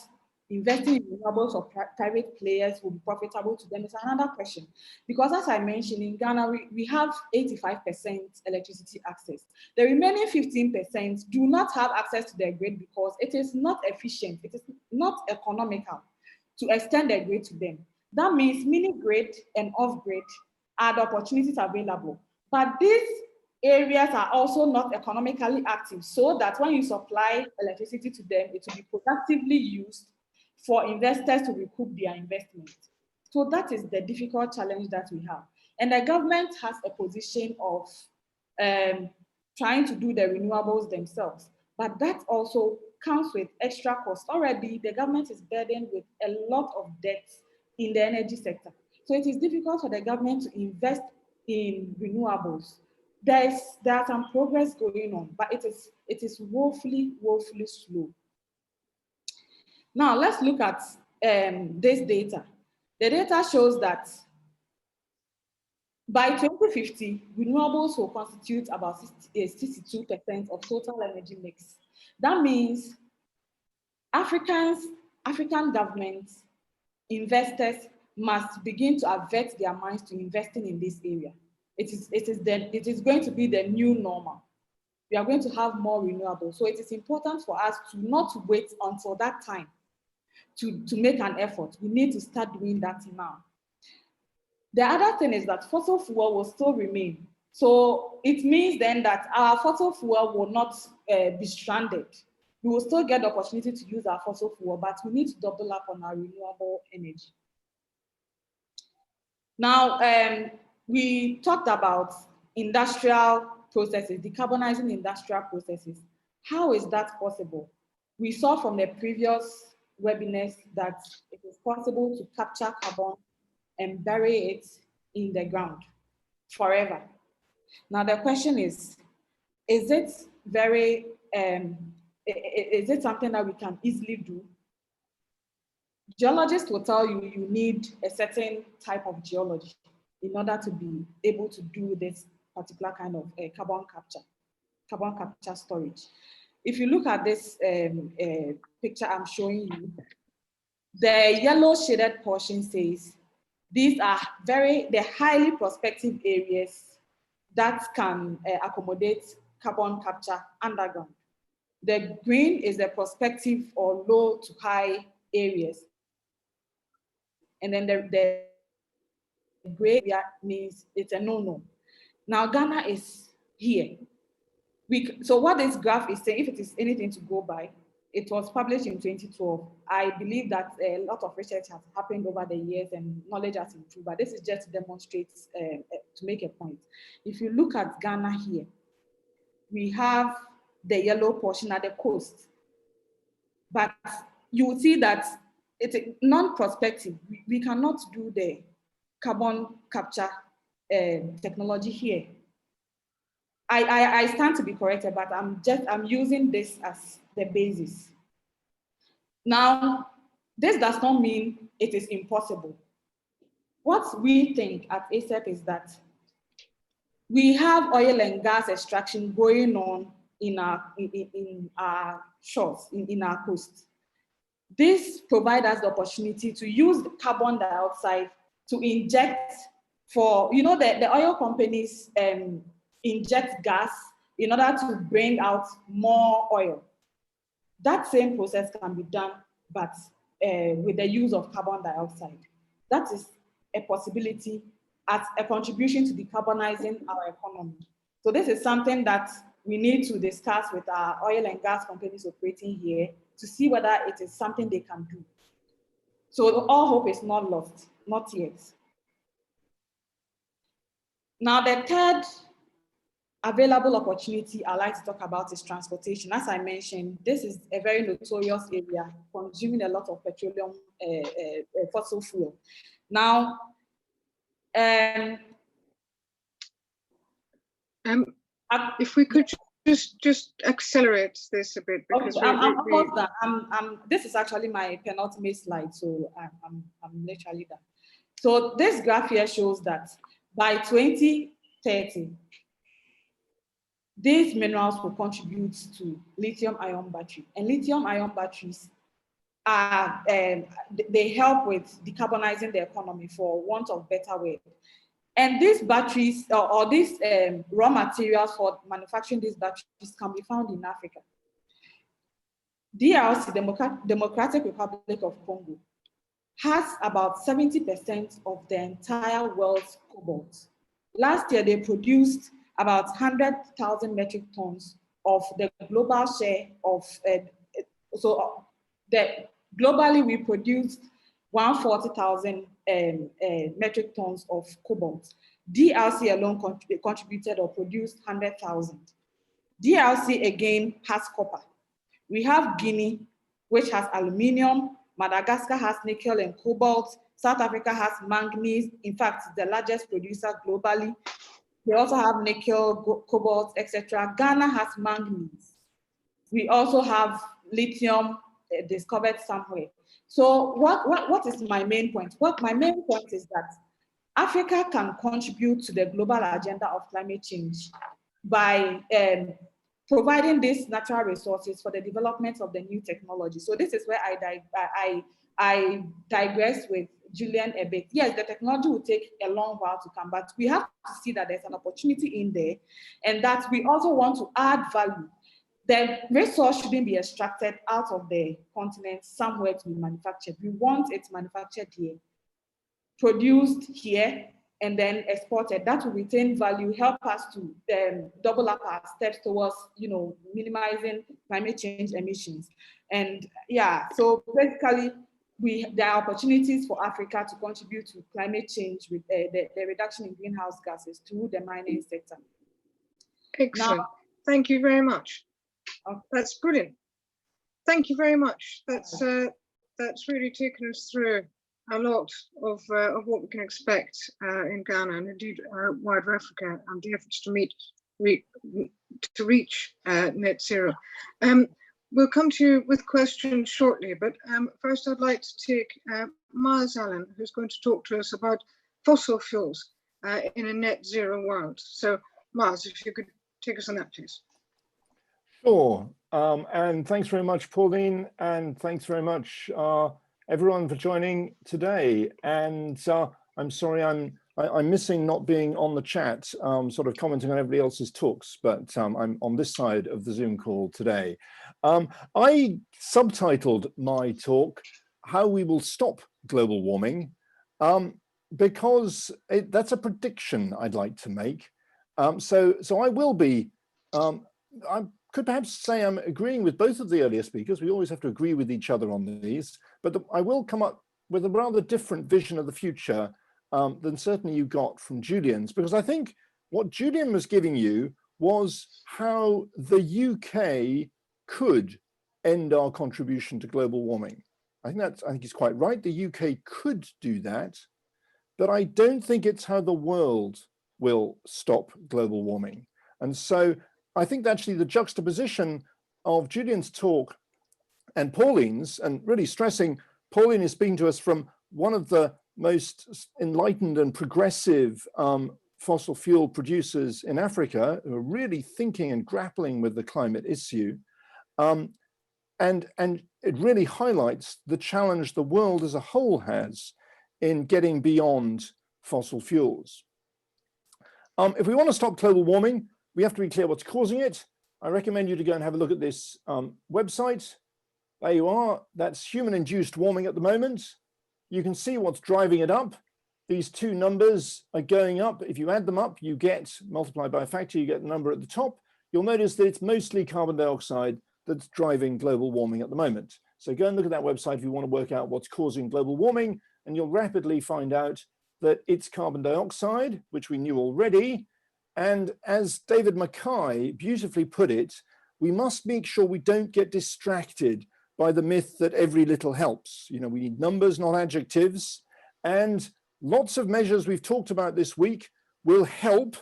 investing in renewables or private players will be profitable to them is another question. Because as I mentioned, in Ghana, we have 85% electricity access. The remaining 15% do not have access to their grid because it is not efficient, it is not economical to extend their grid to them. That means mini-grid and off-grid are the opportunities available. But these areas are also not economically active, so that when you supply electricity to them, it will be productively used for investors to recoup their investment. So that is the difficult challenge that we have. And the government has a position of trying to do the renewables themselves, but that also comes with extra costs. Already, the government is burdened with a lot of debt in the energy sector. So it is difficult for the government to invest in renewables. There are some progress going on, but it is woefully, woefully slow. Now let's look at this data. The data shows that by 2050, renewables will constitute about 62% of total energy mix. That means African governments, investors must begin to avert their minds to investing in this area. It is going to be the new normal. We are going to have more renewables. So it is important for us to not wait until that time to make an effort. We need to start doing that now. The other thing is that fossil fuel will still remain. So it means then that our fossil fuel will not be stranded. We will still get the opportunity to use our fossil fuel, but we need to double up on our renewable energy. Now, we talked about industrial processes, decarbonizing industrial processes. How is that possible? We saw from the previous webinars that it is possible to capture carbon and bury it in the ground forever. Now the question is it something that we can easily do? Geologists will tell you you need a certain type of geology in order to be able to do this particular kind of carbon capture storage. if you look at this picture I'm showing you, the yellow shaded portion says these are they're highly prospective areas that can accommodate carbon capture underground. The green is the prospective or low to high areas. And then the gray means it's a no-no. Now Ghana is here. So what this graph is saying, if it is anything to go by, it was published in 2012. I believe that a lot of research has happened over the years and knowledge has improved, but this is just to demonstrate, to make a point. If you look at Ghana here, we have the yellow portion at the coast, but you will see that it's non-prospective. We cannot do the carbon capture technology here. I stand to be corrected, but I'm using this as the basis. Now, this does not mean it is impossible. What we think at CIRP is that we have oil and gas extraction going on in our shores, in our coast. This provides us the opportunity to use the carbon dioxide to inject for, the oil companies inject gas in order to bring out more oil. That same process can be done, but with the use of carbon dioxide. That is a possibility as a contribution to decarbonizing our economy. So this is something that we need to discuss with our oil and gas companies operating here to see whether it is something they can do. So all hope is not lost, not yet. Now the third available opportunity I'd like to talk about is transportation. As I mentioned, this is a very notorious area, consuming a lot of petroleum, fossil fuel. Now, if we could just accelerate this a bit, because this is actually my penultimate slide, so I'm literally done. So this graph here shows that by 2030, these minerals will contribute to lithium-ion battery, and lithium-ion batteries are they help with decarbonizing the economy, for want of better word. And these batteries or these raw materials for manufacturing these batteries can be found in Africa. DRC, Democratic Republic of Congo, has about 70% of the entire world's cobalt. Last year, they produced about 100,000 metric tons of the global share of, globally we produced 140,000 metric tons of cobalt. DRC alone contributed or produced 100,000. DRC again has copper. We have Guinea, which has aluminium. Madagascar has nickel and cobalt. South Africa has manganese. In fact, the largest producer globally. They also have nickel, cobalt, etc. Ghana has manganese. We also have lithium discovered somewhere. So what is my main point? My main point is that Africa can contribute to the global agenda of climate change by providing these natural resources for the development of the new technology. So this is where I digress with Julian a bit. Yes, the technology will take a long while to come, but we have to see that there's an opportunity in there, and that we also want to add value. The resource shouldn't be extracted out of the continent somewhere to be manufactured. We want it manufactured here, produced here, and then exported. That will retain value, help us to double up our steps towards, minimizing climate change emissions. And yeah, so basically, there are opportunities for Africa to contribute to climate change with the reduction in greenhouse gases through the mining sector. Excellent. Now, thank you very much. That's brilliant. Thank you very much. That's really taken us through a lot of what we can expect in Ghana and indeed wider Africa, and the efforts to reach net zero. We'll come to you with questions shortly, but first I'd like to take Miles Allen, who's going to talk to us about fossil fuels in a net zero world. So Miles, if you could take us on that, please. Sure. And thanks very much, Pauline, and thanks very much, everyone, for joining today. And I'm sorry I'm missing not being on the chat, sort of commenting on everybody else's talks, but I'm on this side of the Zoom call today. I subtitled my talk, How We Will Stop Global Warming, because that's a prediction I'd like to make. So I will be, I could perhaps say I'm agreeing with both of the earlier speakers. We always have to agree with each other on these, but I will come up with a rather different vision of the future than certainly you got from Julian's, because I think what Julian was giving you was how the UK could end our contribution to global warming. I think he's quite right. The UK could do that, but I don't think it's how the world will stop global warming. And so I think actually the juxtaposition of Julian's talk and Pauline's, and really stressing Pauline is speaking to us from one of the most enlightened and progressive fossil fuel producers in Africa, who are really thinking and grappling with the climate issue. And it really highlights the challenge the world as a whole has in getting beyond fossil fuels. If we want to stop global warming, we have to be clear what's causing it. I recommend you to go and have a look at this website. There you are. That's human-induced warming at the moment. You can see what's driving it up. These two numbers are going up. If you add them up, you get, multiplied by a factor, you get the number at the top. You'll notice that it's mostly carbon dioxide that's driving global warming at the moment. So go and look at that website if you want to work out what's causing global warming, and you'll rapidly find out that it's carbon dioxide, which we knew already. And as David Mackay beautifully put it, we must make sure we don't get distracted by the myth that every little helps. You know, we need numbers, not adjectives. And lots of measures we've talked about this week will help,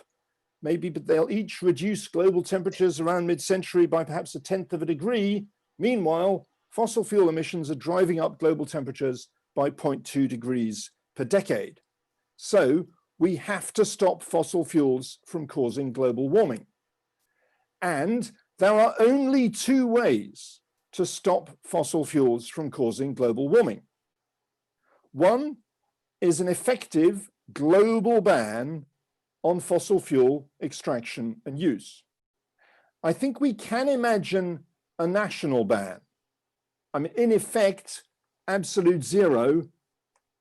maybe, but they'll each reduce global temperatures around mid-century by perhaps 1/10 of a degree. Meanwhile, fossil fuel emissions are driving up global temperatures by 0.2 degrees per decade. So we have to stop fossil fuels from causing global warming. And there are only two ways to stop fossil fuels from causing global warming. One is an effective global ban on fossil fuel extraction and use. I think we can imagine a national ban. I mean, in effect, absolute zero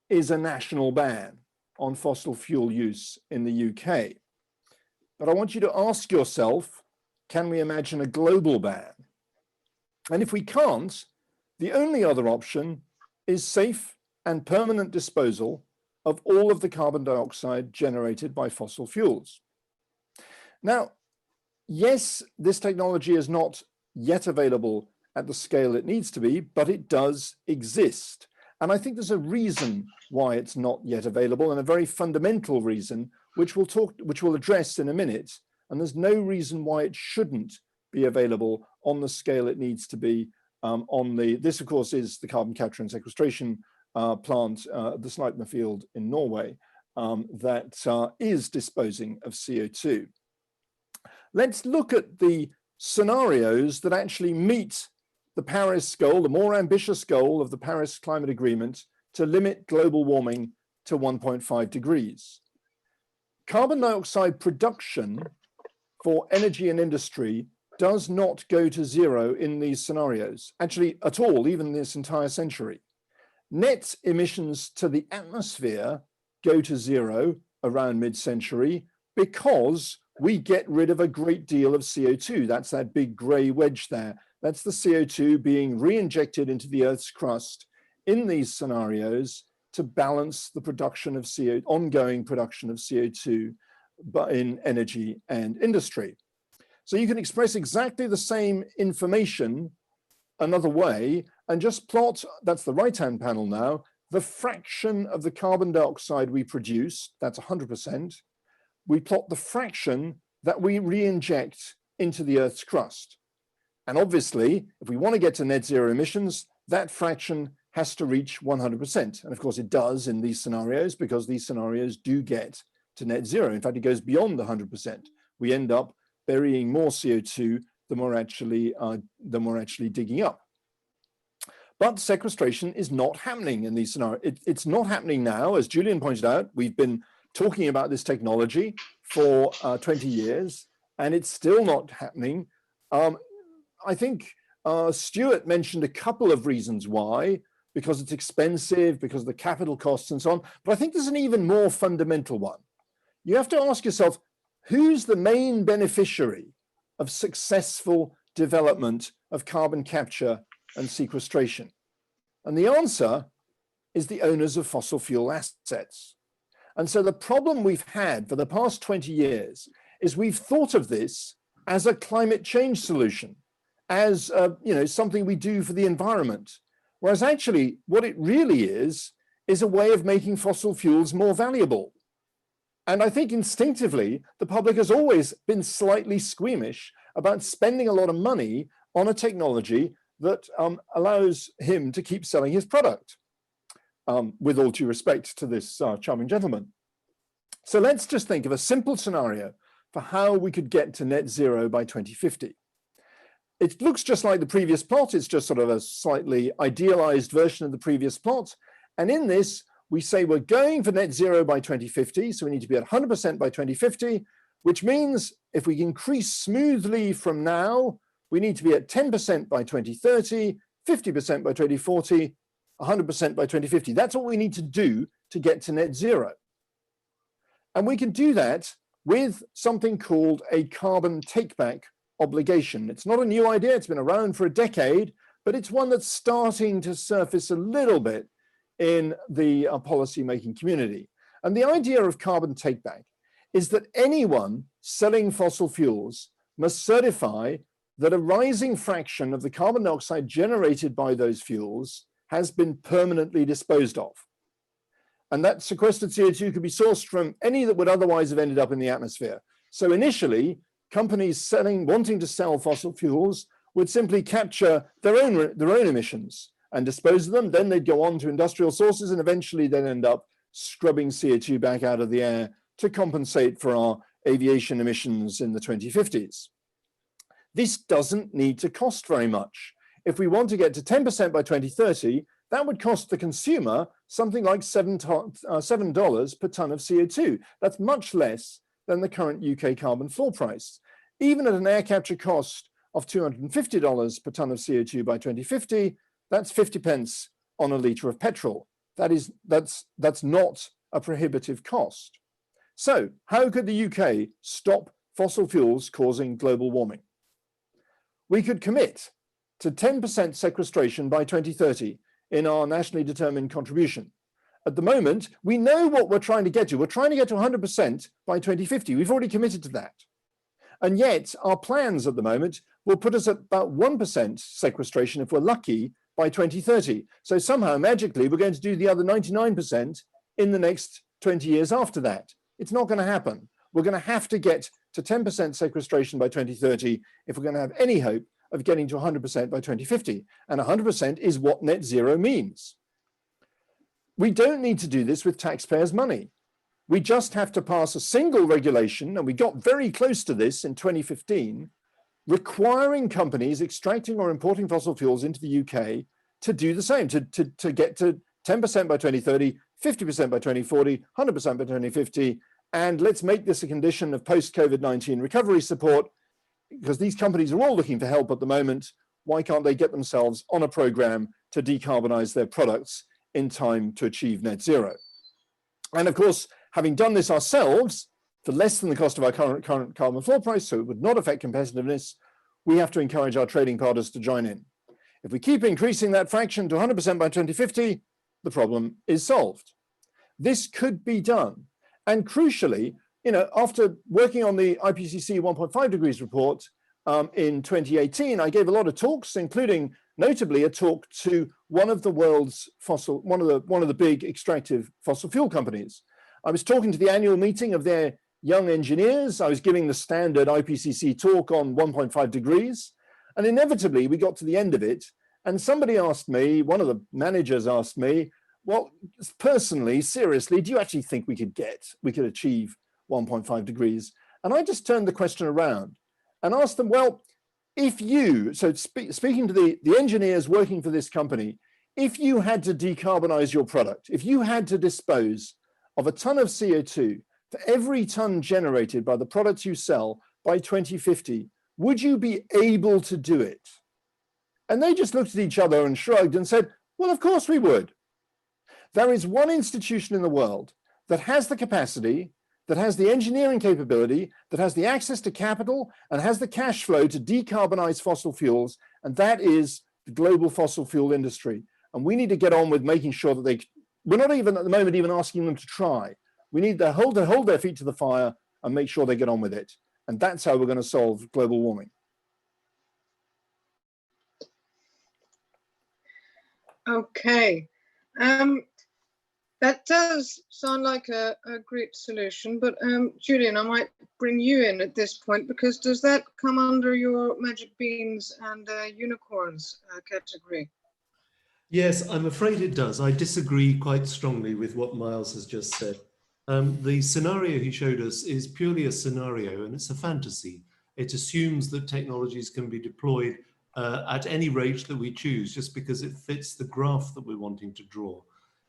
is a national ban on fossil fuel use in the UK. But I want you to ask yourself, can we imagine a global ban? And if we can't, the only other option is safe and permanent disposal of all of the carbon dioxide generated by fossil fuels. Now, yes, this technology is not yet available at the scale it needs to be, but it does exist. And I think there's a reason why it's not yet available, and a very fundamental reason, which we'll address in a minute. And there's no reason why it shouldn't be available on the scale it needs to be. This, of course, is the carbon capture and sequestration plant, the Sleipner field in Norway, that is disposing of CO2. Let's look at the scenarios that actually meet the Paris goal, the more ambitious goal of the Paris Climate Agreement, to limit global warming to 1.5 degrees. Carbon dioxide production for energy and industry does not go to zero in these scenarios, actually at all, even this entire century. Net emissions to the atmosphere go to zero around mid-century because we get rid of a great deal of CO2. That's that big gray wedge there. That's the CO2 being re-injected into the Earth's crust in these scenarios to balance the production of ongoing production of CO2 in energy and industry. So you can express exactly the same information another way and just plot, that's the right-hand panel now, the fraction of the carbon dioxide we produce, that's 100%. We plot the fraction that we re-inject into the Earth's crust. And obviously, if we want to get to net zero emissions, that fraction has to reach 100%. And of course it does in these scenarios, because these scenarios do get to net zero. In fact, it goes beyond the 100%. We end up burying more CO2 than we're actually digging up. But sequestration is not happening in these scenarios. It's not happening now, as Julian pointed out. We've been talking about this technology for 20 years, and it's still not happening. I think Stuart mentioned a couple of reasons why, because it's expensive, because of the capital costs and so on. But I think there's an even more fundamental one. You have to ask yourself, who's the main beneficiary of successful development of carbon capture and sequestration? And the answer is the owners of fossil fuel assets. And so the problem we've had for the past 20 years is we've thought of this as a climate change solution, as something we do for the environment. Whereas actually what it really is a way of making fossil fuels more valuable. And I think instinctively, the public has always been slightly squeamish about spending a lot of money on a technology that allows him to keep selling his product, with all due respect to this charming gentleman. So let's just think of a simple scenario for how we could get to net zero by 2050. It looks just like the previous plot. It's just sort of a slightly idealized version of the previous plot. And in this, we say we're going for net zero by 2050. So we need to be at 100% by 2050, which means if we increase smoothly from now, we need to be at 10% by 2030, 50% by 2040, 100% by 2050. That's what we need to do to get to net zero. And we can do that with something called a carbon take-back obligation. It's not a new idea. It's been around for a decade, but it's one that's starting to surface a little bit in the policy-making community. And the idea of carbon take-back is that anyone selling fossil fuels must certify that a rising fraction of the carbon dioxide generated by those fuels has been permanently disposed of. And that sequestered CO2 could be sourced from any that would otherwise have ended up in the atmosphere. So initially, companies wanting to sell fossil fuels would simply capture their own emissions and dispose of them. Then they'd go on to industrial sources and eventually then end up scrubbing CO2 back out of the air to compensate for our aviation emissions in the 2050s. This doesn't need to cost very much. If we want to get to 10% by 2030, that would cost the consumer something like $7 per ton of CO2. That's much less than the current UK carbon floor price. Even at an air capture cost of $250 per ton of CO2 by 2050, that's 50 pence on a litre of petrol. That's not a prohibitive cost. So how could the UK stop fossil fuels causing global warming? We could commit to 10% sequestration by 2030 in our nationally determined contribution. At the moment, we know what we're trying to get to. We're trying to get to 100% by 2050. We've already committed to that. And yet our plans at the moment will put us at about 1% sequestration, if we're lucky, by 2030. So somehow, magically, we're going to do the other 99% in the next 20 years after that. It's not going to happen. We're going to have to get to 10% sequestration by 2030 if we're going to have any hope of getting to 100% by 2050. And 100% is what net zero means. We don't need to do this with taxpayers' money. We just have to pass a single regulation, and we got very close to this in 2015, requiring companies extracting or importing fossil fuels into the UK to do the same, to get to 10% by 2030, 50% by 2040, 100% by 2050, and let's make this a condition of post-COVID-19 recovery support, because these companies are all looking for help at the moment. Why can't they get themselves on a program to decarbonize their products in time to achieve net zero? And of course, having done this ourselves for less than the cost of our current carbon floor price, so it would not affect competitiveness, we have to encourage our trading partners to join in. If we keep increasing that fraction to 100% by 2050, the problem is solved. This could be done. And crucially, after working on the IPCC 1.5 degrees report in 2018, I gave a lot of talks, including notably a talk to one of the world's one of the big extractive fossil fuel companies. I was talking to the annual meeting of their young engineers. I was giving the standard IPCC talk on 1.5 degrees. And inevitably, we got to the end of it. And somebody asked me, one of the managers asked me, well, personally, seriously, do you actually think we could achieve 1.5 degrees? And I just turned the question around and asked them, well, speaking to the engineers working for this company, if you had to decarbonize your product, if you had to dispose of a ton of CO2 for every ton generated by the products you sell by 2050, would you be able to do it? And they just looked at each other and shrugged and said, well, of course we would. There is one institution in the world that has the capacity, that has the engineering capability, that has the access to capital, and has the cash flow to decarbonize fossil fuels, and that is the global fossil fuel industry. And we need to get on with making sure that we're not even at the moment even asking them to try. We need to hold their feet to the fire and make sure they get on with it. And that's how we're going to solve global warming. Okay. That does sound like a great solution, but Julian, I might bring you in at this point, because does that come under your magic beans and unicorns category? Yes, I'm afraid it does. I disagree quite strongly with what Miles has just said. The scenario he showed us is purely a scenario, and it's a fantasy. It assumes that technologies can be deployed at any rate that we choose, just because it fits the graph that we're wanting to draw.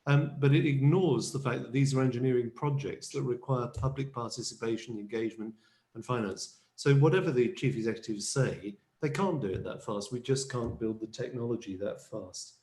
But it ignores the fact that these are engineering projects that require public participation, engagement, and finance. So whatever the chief executives say, they can't do it that fast. We just can't build the technology that fast.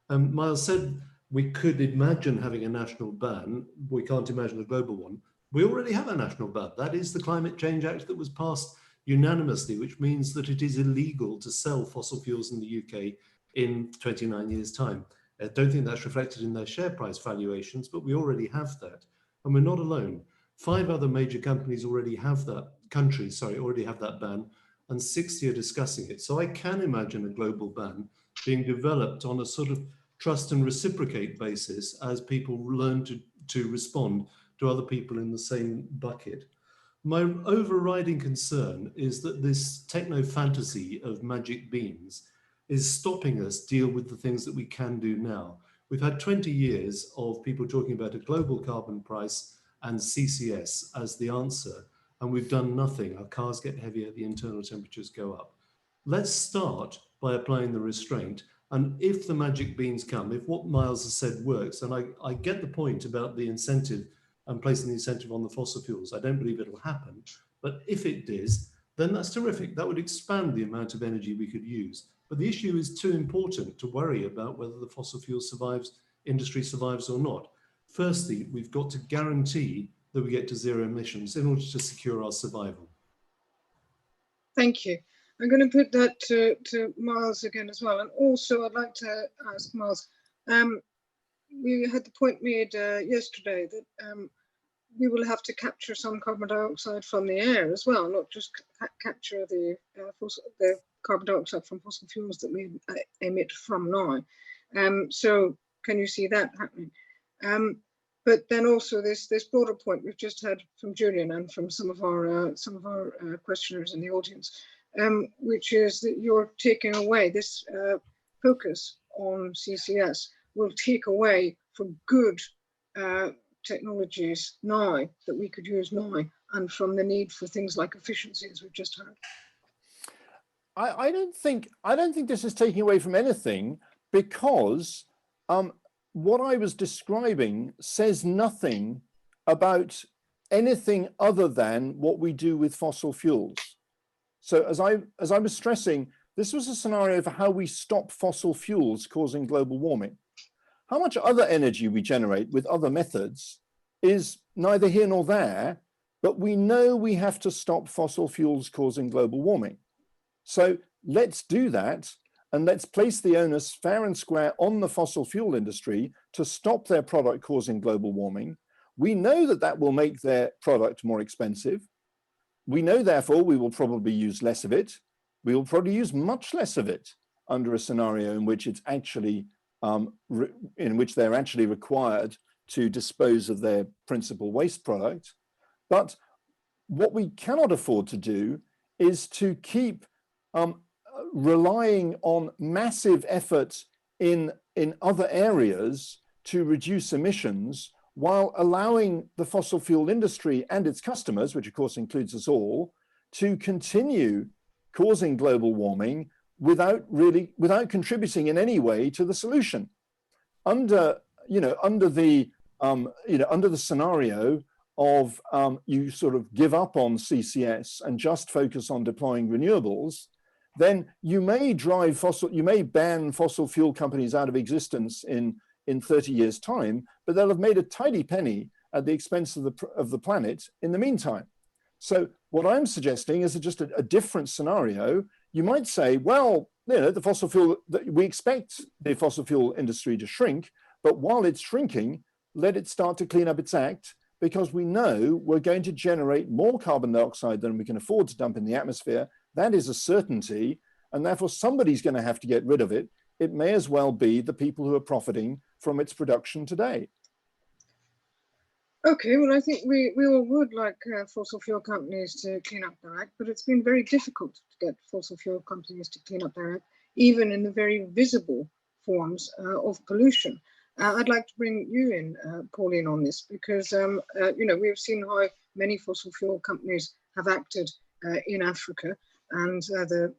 Miles said we could imagine having a national ban. We can't imagine a global one. We already have a national ban. That is the Climate Change Act that was passed unanimously, which means that it is illegal to sell fossil fuels in the UK in 29 years' time. I don't think that's reflected in their share price valuations, but we already have that. And we're not alone. 5 other major companies already have that, already have that ban, and 60 are discussing it. So I can imagine a global ban being developed on a sort of trust and reciprocate basis as people learn to respond to other people in the same bucket. My overriding concern is that this techno fantasy of magic beans is stopping us deal with the things that we can do now. We've had 20 years of people talking about a global carbon price and CCS as the answer, and we've done nothing. Our cars get heavier, the internal temperatures go up. Let's start by applying the restraint. And if the magic beans come, if what Miles has said works, and I get the point about the incentive and placing the incentive on the fossil fuels, I don't believe it'll happen, but if it does, then that's terrific. That would expand the amount of energy we could use. But the issue is too important to worry about whether the fossil fuel industry survives or not. Firstly, we've got to guarantee that we get to zero emissions in order to secure our survival. Thank you. I'm going to put that to Miles again as well. And also I'd like to ask Miles, we had the point made yesterday that we will have to capture some carbon dioxide from the air as well, not just capture the carbon dioxide from fossil fuels that we emit from now. So can you see that happening? But then also this broader point we've just had from Julian and from some of our questioners in the audience, which is that you're taking away this focus on CCS will take away from good technologies now that we could use now, and from the need for things like efficiency, as we've just heard. I don't think this is taking away from anything, because what I was describing says nothing about anything other than what we do with fossil fuels. So as I was stressing, this was a scenario for how we stop fossil fuels causing global warming. How much other energy we generate with other methods is neither here nor there, but we know we have to stop fossil fuels causing global warming. So let's do that, and let's place the onus fair and square on the fossil fuel industry to stop their product causing global warming. We know that that will make their product more expensive. We know, therefore, we will probably use less of it. We will probably use much less of it under a scenario in which it's actually, in which they're actually required to dispose of their principal waste product. But what we cannot afford to do is to keep relying on massive efforts in other areas to reduce emissions, while allowing the fossil fuel industry and its customers, which of course includes us all, to continue causing global warming without contributing in any way to the solution. Under the scenario of you sort of give up on CCS and just focus on deploying renewables, then you may ban fossil fuel companies out of existence in 30 years' time, but they'll have made a tidy penny at the expense of the planet in the meantime. So what I'm suggesting is just a different scenario. You might say, well, we expect the fossil fuel industry to shrink, but while it's shrinking, let it start to clean up its act, because we know we're going to generate more carbon dioxide than we can afford to dump in the atmosphere. That is a certainty, and therefore somebody's going to have to get rid of it. It may as well be the people who are profiting from its production today. Okay, well, I think we all would like fossil fuel companies to clean up their act, but it's been very difficult to get fossil fuel companies to clean up their act, even in the very visible forms of pollution. I'd like to bring you in, Pauline, on this, because we've seen how many fossil fuel companies have acted in Africa, and the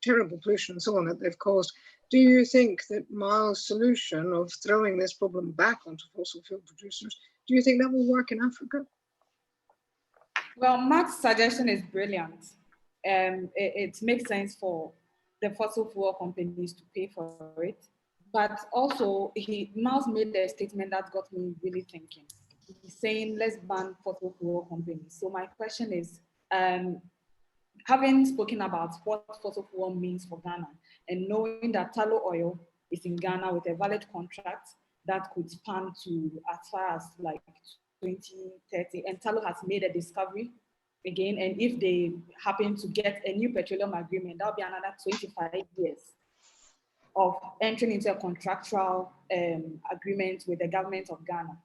terrible pollution and so on that they've caused. Do you think that Miles' solution of throwing this problem back onto fossil fuel producers, do you think that will work in Africa? Well, Mark's suggestion is brilliant. It makes sense for the fossil fuel companies to pay for it. But also, Miles made a statement that got me really thinking. He's saying, let's ban fossil fuel companies. So my question is, having spoken about what fossil fuel means for Ghana, and knowing that tallow oil is in Ghana with a valid contract that could span to as far as like 2030, and tallow has made a discovery again, and if they happen to get a new petroleum agreement, that'll be another 25 years of entering into a contractual agreement with the government of Ghana.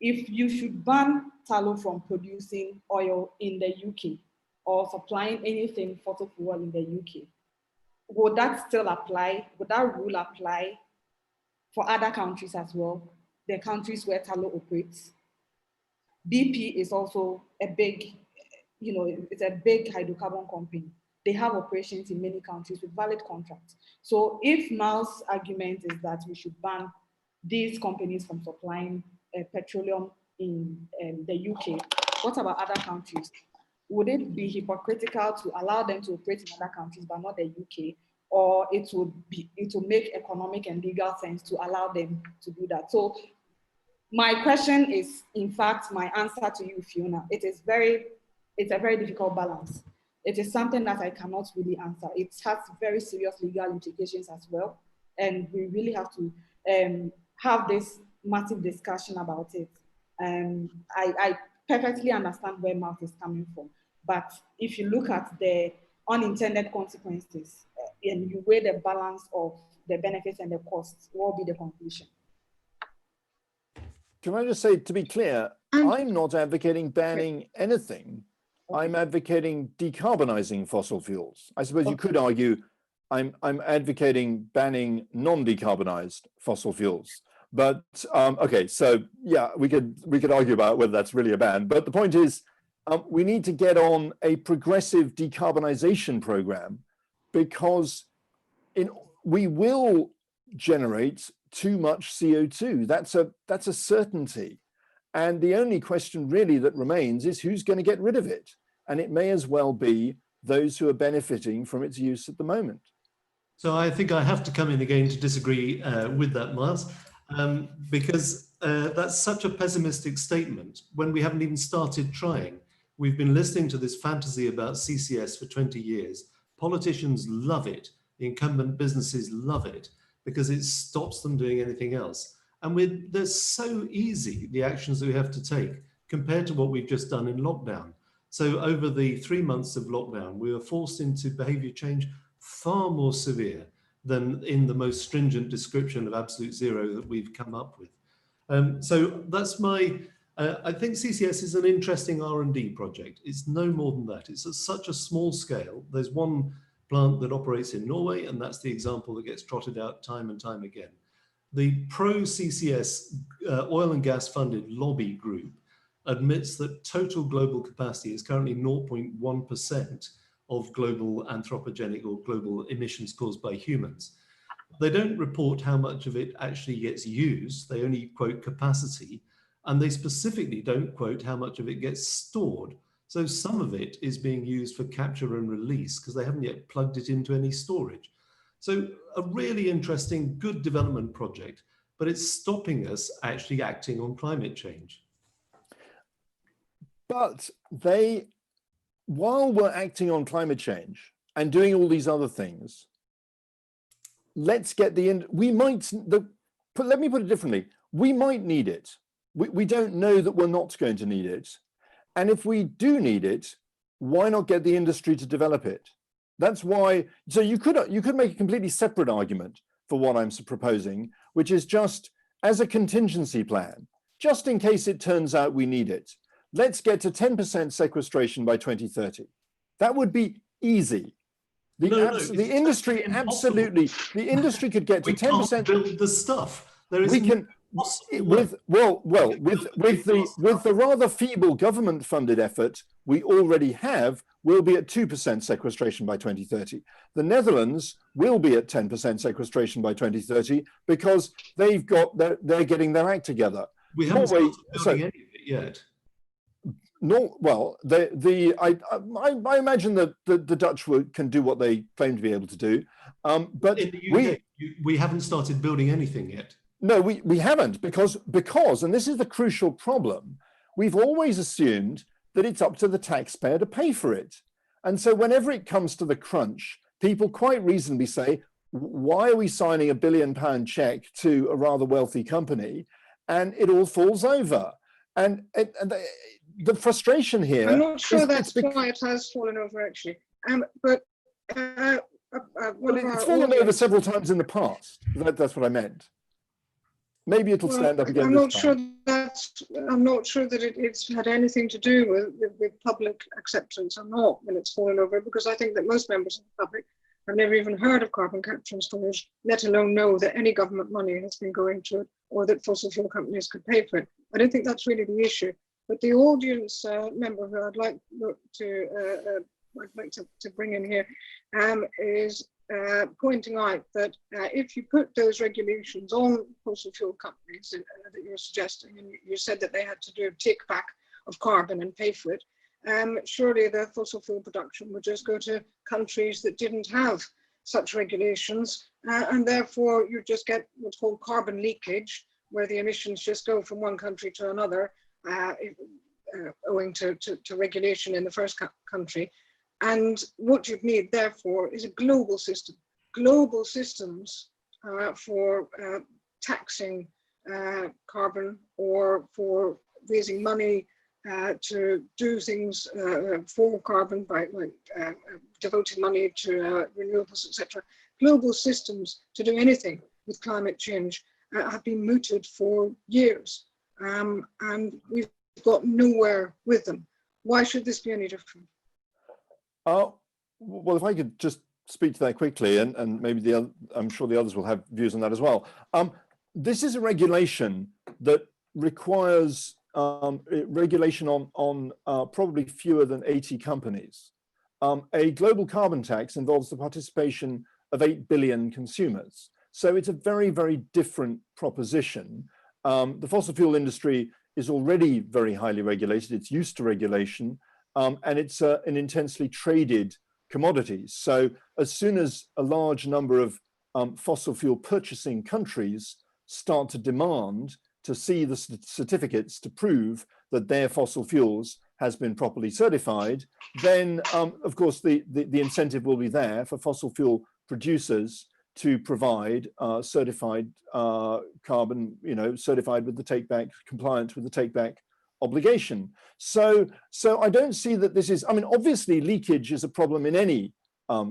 If you should ban tallow from producing oil in the UK or supplying anything fossil fuel in the UK, would that still apply? Would that rule apply for other countries as well, the countries where tallow operates? BP is also a big, it's a big hydrocarbon company. They have operations in many countries with valid contracts. So if Miles' argument is that we should ban these companies from supplying petroleum in the UK, what about other countries? Would it be hypocritical to allow them to operate in other countries but not the UK? Or it will make economic and legal sense to allow them to do that? So my question is, in fact, my answer to you, Fiona. It's a very difficult balance. It is something that I cannot really answer. It has very serious legal implications as well. And we really have to have this massive discussion about it. I perfectly understand where Mark is coming from. But if you look at the unintended consequences and you weigh the balance of the benefits and the costs, what will be the conclusion? Can I just say, to be clear, I'm not advocating banning anything. I'm advocating decarbonizing fossil fuels. I suppose you could argue I'm advocating banning non-decarbonized fossil fuels. But okay, so yeah, we could argue about whether that's really a ban. But the point is, we need to get on a progressive decarbonization program, because we will generate too much CO2. That's a certainty. And the only question really that remains is who's going to get rid of it? And it may as well be those who are benefiting from its use at the moment. So I think I have to come in again to disagree with that, Miles, because that's such a pessimistic statement when we haven't even started trying. We've been listening to this fantasy about CCS for 20 years. Politicians love it. Incumbent businesses love it because it stops them doing anything else. And they're so easy, the actions that we have to take, compared to what we've just done in lockdown. So over the 3 months of lockdown, we were forced into behavior change far more severe than in the most stringent description of absolute zero that we've come up with. So that's I think CCS is an interesting R&D project. It's no more than that. It's at such a small scale. There's one plant that operates in Norway, and that's the example that gets trotted out time and time again. The pro-CCS oil and gas funded lobby group admits that total global capacity is currently 0.1% of global anthropogenic or global emissions caused by humans. They don't report how much of it actually gets used. They only quote capacity, and they specifically don't quote how much of it gets stored. So some of it is being used for capture and release because they haven't yet plugged it into any storage. So a really interesting, good development project, but it's stopping us actually acting on climate change. But while we're acting on climate change and doing all these other things, let's get let me put it differently. We might need it. We don't know that we're not going to need it. And if we do need it, why not get the industry to develop it? That's why, so you could make a completely separate argument for what I'm proposing, which is just as a contingency plan, just in case it turns out we need it. Let's get to 10% sequestration by 2030. That would be easy. The industry absolutely, the industry could get to 10%. We can't build the stuff. There is with the rather feeble government-funded effort we already have, we'll be at 2% sequestration by 2030. The Netherlands will be at 10% sequestration by 2030 because they're getting their act together. We haven't started building any of it yet. No, well, I imagine that the Dutch can do what they claim to be able to do, but in the UK, we haven't started building anything yet. No, we haven't because, and this is the crucial problem, we've always assumed that it's up to the taxpayer to pay for it. And so whenever it comes to the crunch, people quite reasonably say, why are we signing £1 billion check to a rather wealthy company? And it all falls over. And the frustration here. I'm not sure that's why it has fallen over, actually. But it's fallen over several times in the past. That's what I meant. Maybe it'll stand up again. I'm not sure that it's had anything to do with public acceptance or not when it's fallen over, because I think that most members of the public have never even heard of carbon capture and storage, let alone know that any government money has been going to it or that fossil fuel companies could pay for it. I don't think that's really the issue. But the audience member who I'd like to bring in here is pointing out that if you put those regulations on fossil fuel companies that you're suggesting, and you said that they had to do a take back of carbon and pay for it, surely the fossil fuel production would just go to countries that didn't have such regulations, and therefore you just get what's called carbon leakage, where the emissions just go from one country to another, owing to regulation in the first country. And what you'd need, therefore, is a global system. Global systems for taxing carbon or for raising money to do things for carbon by devoting money to renewables, etc. Global systems to do anything with climate change have been mooted for years, and we've got nowhere with them. Why should this be any different? Well, if I could just speak to that quickly, and maybe I'm sure the others will have views on that as well. This is a regulation that requires regulation on probably fewer than 80 companies. A global carbon tax involves the participation of 8 billion consumers. So it's a very, very different proposition. The fossil fuel industry is already very highly regulated. It's used to regulation, and it's an intensely traded commodity. So as soon as a large number of fossil fuel purchasing countries start to demand to see the certificates to prove that their fossil fuels has been properly certified, then of course the incentive will be there for fossil fuel producers to provide certified carbon, certified with the take-back, compliant with the take-back obligation. So I don't see that this is, obviously leakage is a problem in any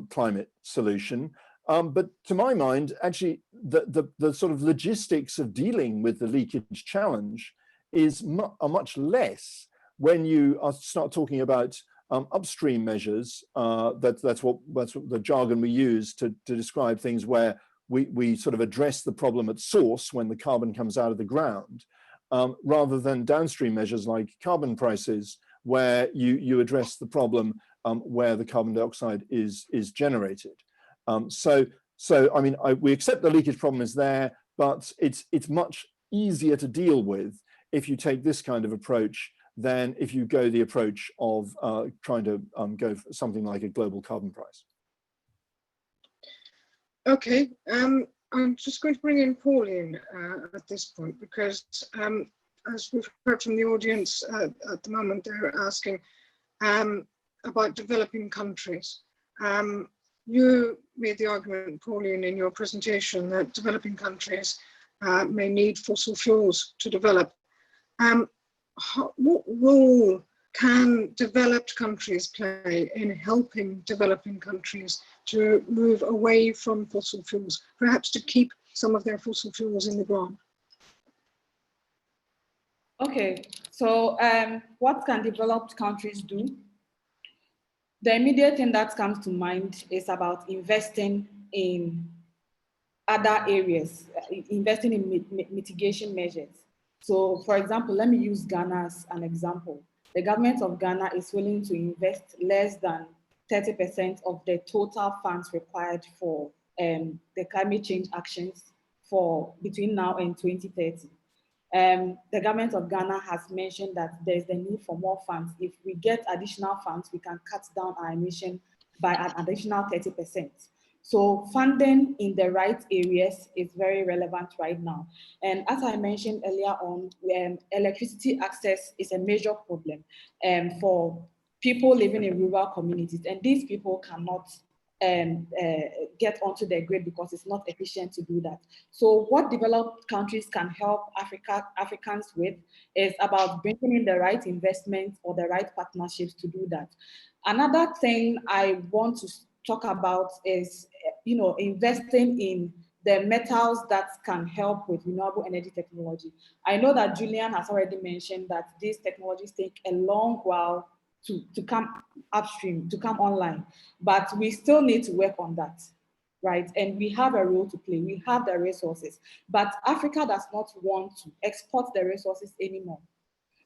climate solution, but to my mind, actually the sort of logistics of dealing with the leakage challenge are much less when you start talking about upstream measures. That's what the jargon we use to describe things where we sort of address the problem at source when the carbon comes out of the ground, rather than downstream measures like carbon prices, where you address the problem where the carbon dioxide is generated. So I mean, we accept the leakage problem is there, but it's much easier to deal with if you take this kind of approach than if you go the approach of trying to go for something like a global carbon price. Okay, I'm just going to bring in Pauline at this point, because as we've heard from the audience at the moment, they're asking about developing countries. You made the argument, Pauline, in your presentation that developing countries may need fossil fuels to develop. What role can developed countries play in helping developing countries to move away from fossil fuels, perhaps to keep some of their fossil fuels in the ground? Okay, so what can developed countries do? The immediate thing that comes to mind is about investing in other areas, investing in mitigation measures. So for example, let me use Ghana as an example. The government of Ghana is willing to invest less than 30% of the total funds required for the climate change actions for between now and 2030. The government of Ghana has mentioned that there's the need for more funds. If we get additional funds, we can cut down our emission by an additional 30%. So funding in the right areas is very relevant right now. And as I mentioned earlier on, electricity access is a major problem for people living in rural communities. And these people cannot get onto the grid because it's not efficient to do that. So what developed countries can help Africans with is about bringing in the right investments or the right partnerships to do that. Another thing I want to talk about is, investing in the metals that can help with renewable energy technology. I know that Julian has already mentioned that these technologies take a long while to come upstream, to come online, but we still need to work on that, right? And we have a role to play. We have the resources, but Africa does not want to export the resources anymore.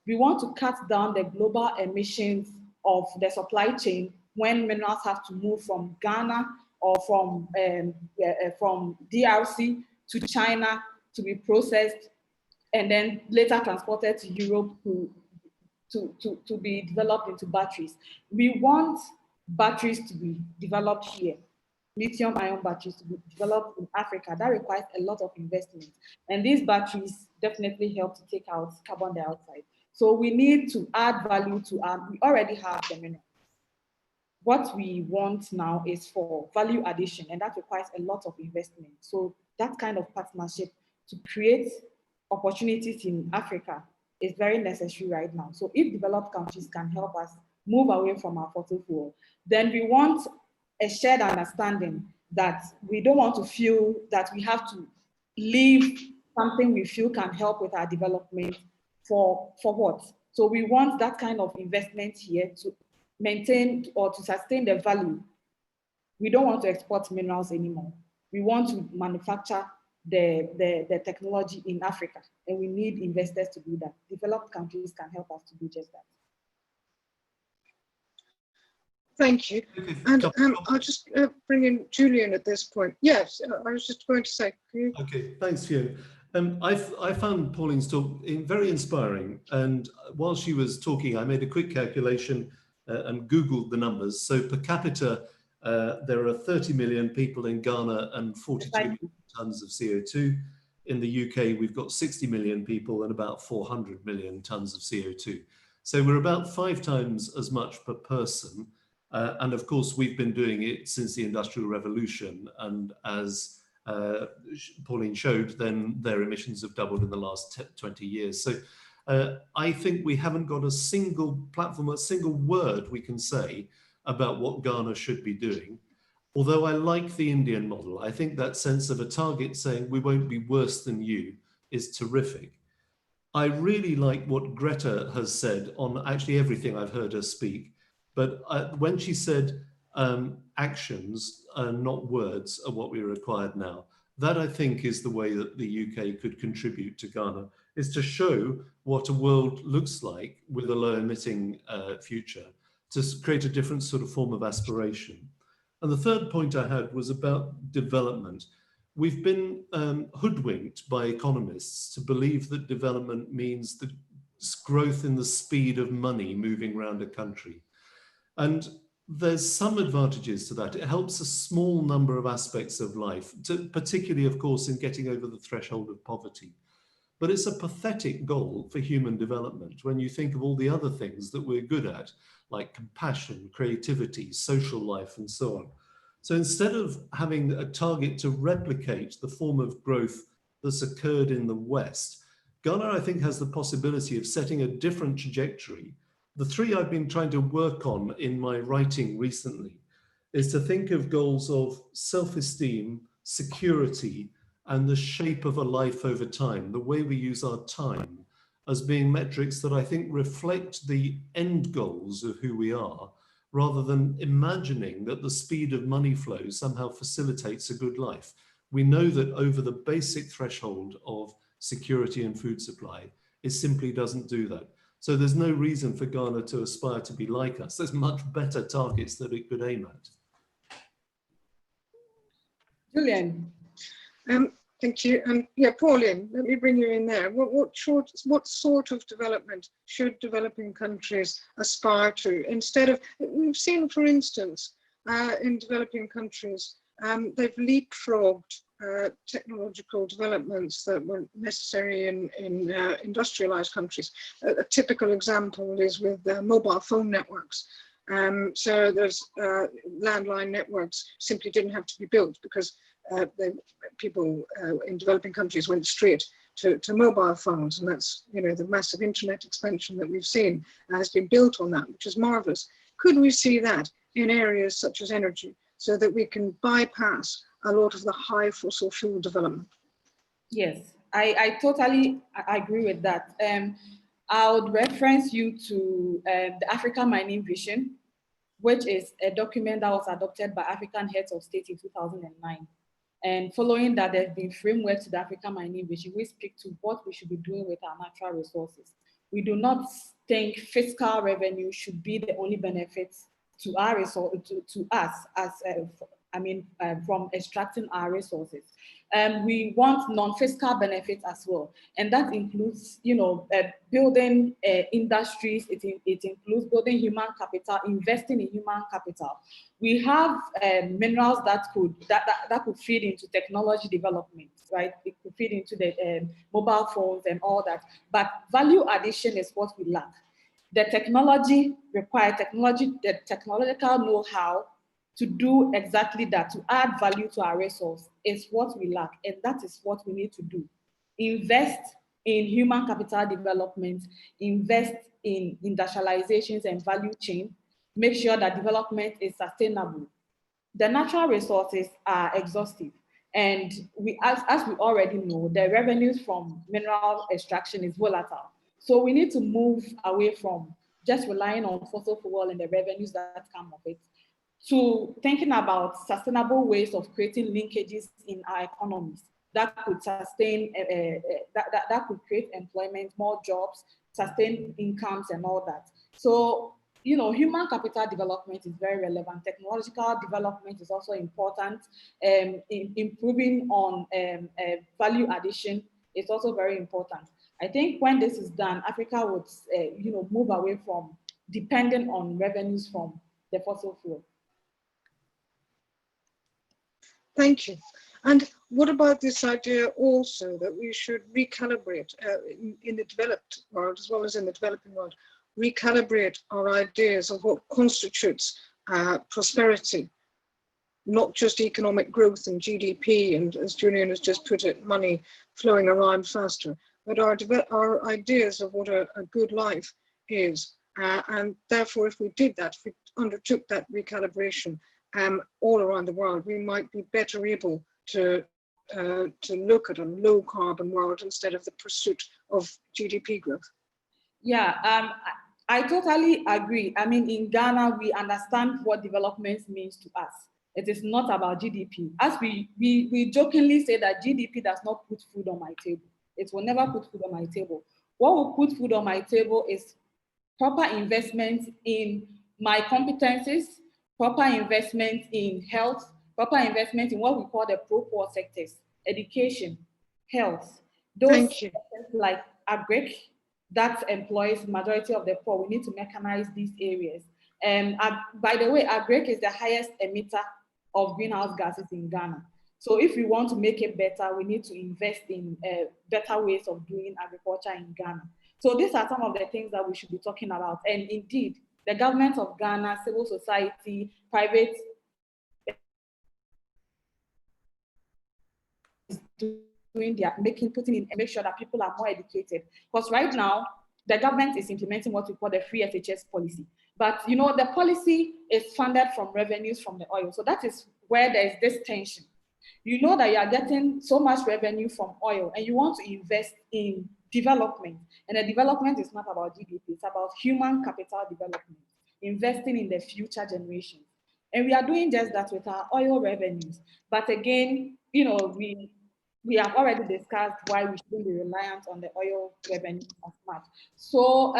We want to cut down the global emissions of the supply chain when minerals have to move from Ghana or from DRC to China to be processed and then later transported to Europe to be developed into batteries. We want batteries to be developed here, lithium-ion batteries to be developed in Africa. That requires a lot of investment. And these batteries definitely help to take out carbon dioxide. So we need to add value to we already have the minerals. What we want now is for value addition, and that requires a lot of investment. So that kind of partnership to create opportunities in Africa is very necessary right now. So if developed countries can help us move away from our fossil fuel, then we want a shared understanding that we don't want to feel that we have to leave something we feel can help with our development for what? So we want that kind of investment here to maintain or to sustain the value. We don't want to export minerals anymore. We want to manufacture the technology in Africa, and we need investors to do that. Developed countries can help us to do just that. Thank you. And I'll just bring in Julian at this point. Yes, I was just going to say. Okay, thanks, Fiona. I found Pauline's talk very inspiring, and while she was talking, I made a quick calculation and Googled the numbers. So per capita, there are 30 million people in Ghana and 42 million tons of CO2. In the UK, we've got 60 million people and about 400 million tons of CO2. So we're about 5 times as much per person. And of course, we've been doing it since the Industrial Revolution. And as Pauline showed, then their emissions have doubled in the last 20 years. So I think we haven't got a single platform, a single word we can say about what Ghana should be doing. Although I like the Indian model, I think that sense of a target saying we won't be worse than you is terrific. I really like what Greta has said on actually everything I've heard her speak. But when she said actions, not words, are what we are required now, that I think is the way that the UK could contribute to Ghana, is to show what a world looks like with a low emitting future, to create a different sort of form of aspiration. And the third point I had was about development. We've been hoodwinked by economists to believe that development means the growth in the speed of money moving around a country. And there's some advantages to that. It helps a small number of aspects of life, particularly, of course, in getting over the threshold of poverty. But it's a pathetic goal for human development when you think of all the other things that we're good at, like compassion, creativity, social life, and so on. So instead of having a target to replicate the form of growth that's occurred in the West, Ghana, I think, has the possibility of setting a different trajectory. The three I've been trying to work on in my writing recently is to think of goals of self-esteem, security, and the shape of a life over time, the way we use our time, as being metrics that I think reflect the end goals of who we are, rather than imagining that the speed of money flow somehow facilitates a good life. We know that over the basic threshold of security and food supply, it simply doesn't do that. So there's no reason for Ghana to aspire to be like us. There's much better targets that it could aim at. Julian. Thank you. Yeah, Pauline, let me bring you in there. What sort of development should developing countries aspire to? Instead of, we've seen, for instance, in developing countries, they've leapfrogged technological developments that were necessary in industrialized countries. A typical example is with mobile phone networks. So there's landline networks simply didn't have to be built because people in developing countries went straight to mobile phones, and that's, you know, the massive internet expansion that we've seen has been built on that, which is marvelous. Could we see that in areas such as energy, so that we can bypass a lot of the high fossil fuel development? Yes, I totally agree with that. I would reference you to the Africa Mining Vision, which is a document that was adopted by African heads of state in 2009. And following that, there's been framework to the Africa Mining Vision. We speak to what we should be doing with our natural resources. We do not think fiscal revenue should be the only benefits to our resource, to us as from extracting our resources. We want non-fiscal benefits as well, and that includes, you know, building industries. It includes building human capital, investing in human capital. We have minerals that could feed into technology development, right? It could feed into the mobile phones and all that. But value addition is what we lack. The technology required, the technological know-how to do exactly that, to add value to our resource, is what we lack, and that is what we need to do. Invest in human capital development, invest in industrializations and value chain, make sure that development is sustainable. The natural resources are exhaustive, and as we already know, the revenues from mineral extraction is volatile. So we need to move away from just relying on fossil fuel and the revenues that come of it, to thinking about sustainable ways of creating linkages in our economies that could sustain, that could create employment, more jobs, sustain incomes and all that. So, you know, human capital development is very relevant. Technological development is also important. Improving on value addition is also very important. I think when this is done, Africa would, move away from depending on revenues from the fossil fuel. Thank you. And what about this idea also that we should recalibrate in the developed world as well as in the developing world, recalibrate our ideas of what constitutes prosperity, not just economic growth and GDP, and as Julian has just put it, money flowing around faster, but our ideas of what a good life is. And therefore, if we did that, if we undertook that recalibration all around the world, we might be better able to look at a low carbon world instead of the pursuit of GDP growth. Yeah, I totally agree. I mean, in Ghana, we understand what development means to us. It is not about GDP. As we jokingly say that GDP does not put food on my table. It will never put food on my table. What will put food on my table is proper investment in my competencies, proper investment in health, proper investment in what we call the pro-poor sectors, education, health, those sectors like agric that employs majority of the poor. We need to mechanize these areas. And by the way, agric is the highest emitter of greenhouse gases in Ghana. So if we want to make it better, we need to invest in better ways of doing agriculture in Ghana. So these are some of the things that we should be talking about. And indeed, the government of Ghana, civil society, private doing their putting in and make sure that people are more educated. Because right now, the government is implementing what we call the free SHS policy. But you know, the policy is funded from revenues from the oil. So that is where there is this tension. You know that you are getting so much revenue from oil and you want to invest in development. And the development is not about GDP, it's about human capital development, investing in the future generations. And we are doing just that with our oil revenues. But again, you know, we have already discussed why we shouldn't be reliant on the oil revenue as much. So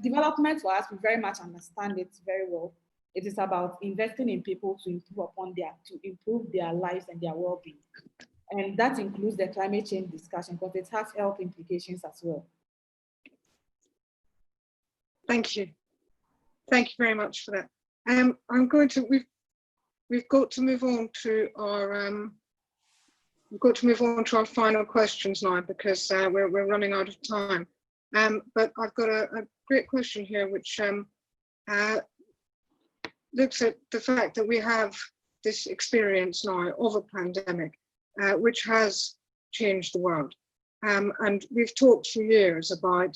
development for us, we very much understand it very well. It is about investing in people to improve their lives and their well-being. And that includes the climate change discussion because it has health implications as well. Thank you. Thank you very much for that. We've got to move on to our final questions now because we're running out of time. But I've got a great question here, which looks at the fact that we have this experience now of a pandemic, which has changed the world. And we've talked for years about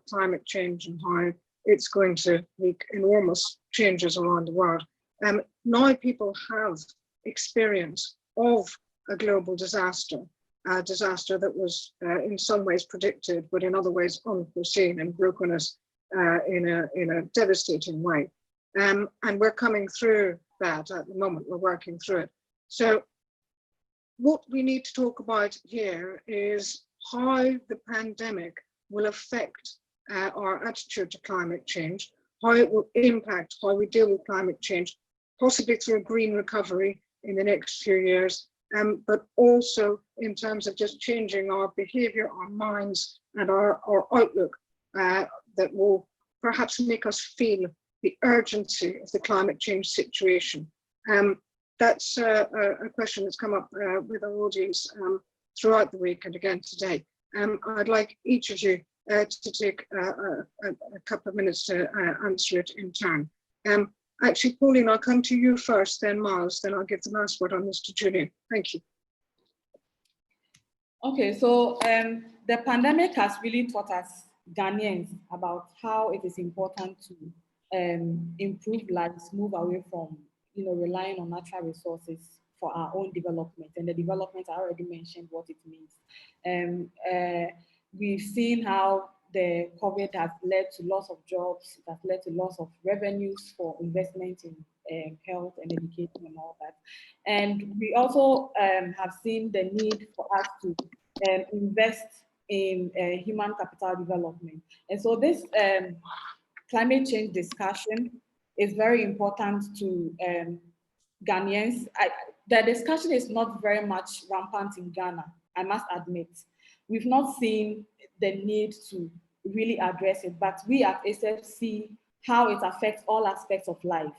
climate change and how it's going to make enormous changes around the world. Now people have experience of a global disaster, a disaster that was in some ways predicted, but in other ways unforeseen and broken us in a devastating way. And we're coming through that at the moment, we're working through it. So what we need to talk about here is how the pandemic will affect our attitude to climate change, how it will impact how we deal with climate change, possibly through a green recovery in the next few years, but also in terms of just changing our behavior, our minds, and our outlook that will perhaps make us feel the urgency of the climate change situation. That's a question that's come up with our audience throughout the week and again today. I'd like each of you to take a couple of minutes to answer it in turn. Actually, Pauline, I'll come to you first, then Miles, then I'll give the last word on this to Julian. Thank you. Okay, so the pandemic has really taught us Ghanaians about how it is important to improve lives, move away from relying on natural resources for our own development. And the development, I already mentioned what it means. We've seen how the COVID has led to loss of jobs, it has led to loss of revenues for investment in health and education and all that. And we also have seen the need for us to invest in human capital development. And so this climate change discussion is very important to Ghanaians. The discussion is not very much rampant in Ghana, I must admit. We've not seen the need to really address it, but we at ASEP see how it affects all aspects of life,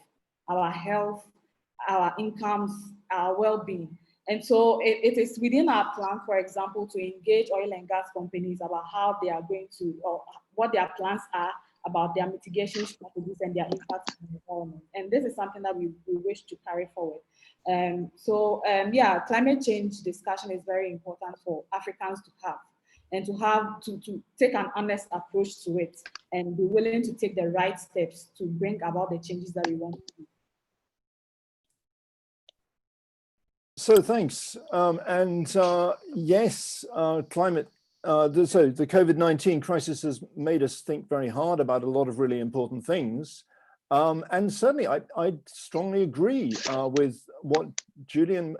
our health, our incomes, our well-being. And so it is within our plan, for example, to engage oil and gas companies about how they are going to, or what their plans are about their mitigation strategies and their impact on the environment. And this is something that we wish to carry forward. Yeah, climate change discussion is very important for Africans to have, and to take an honest approach to it and be willing to take the right steps to bring about the changes that we want to do. So thanks. Yes, climate, so the COVID-19 crisis has made us think very hard about a lot of really important things. And certainly I strongly agree with what Julian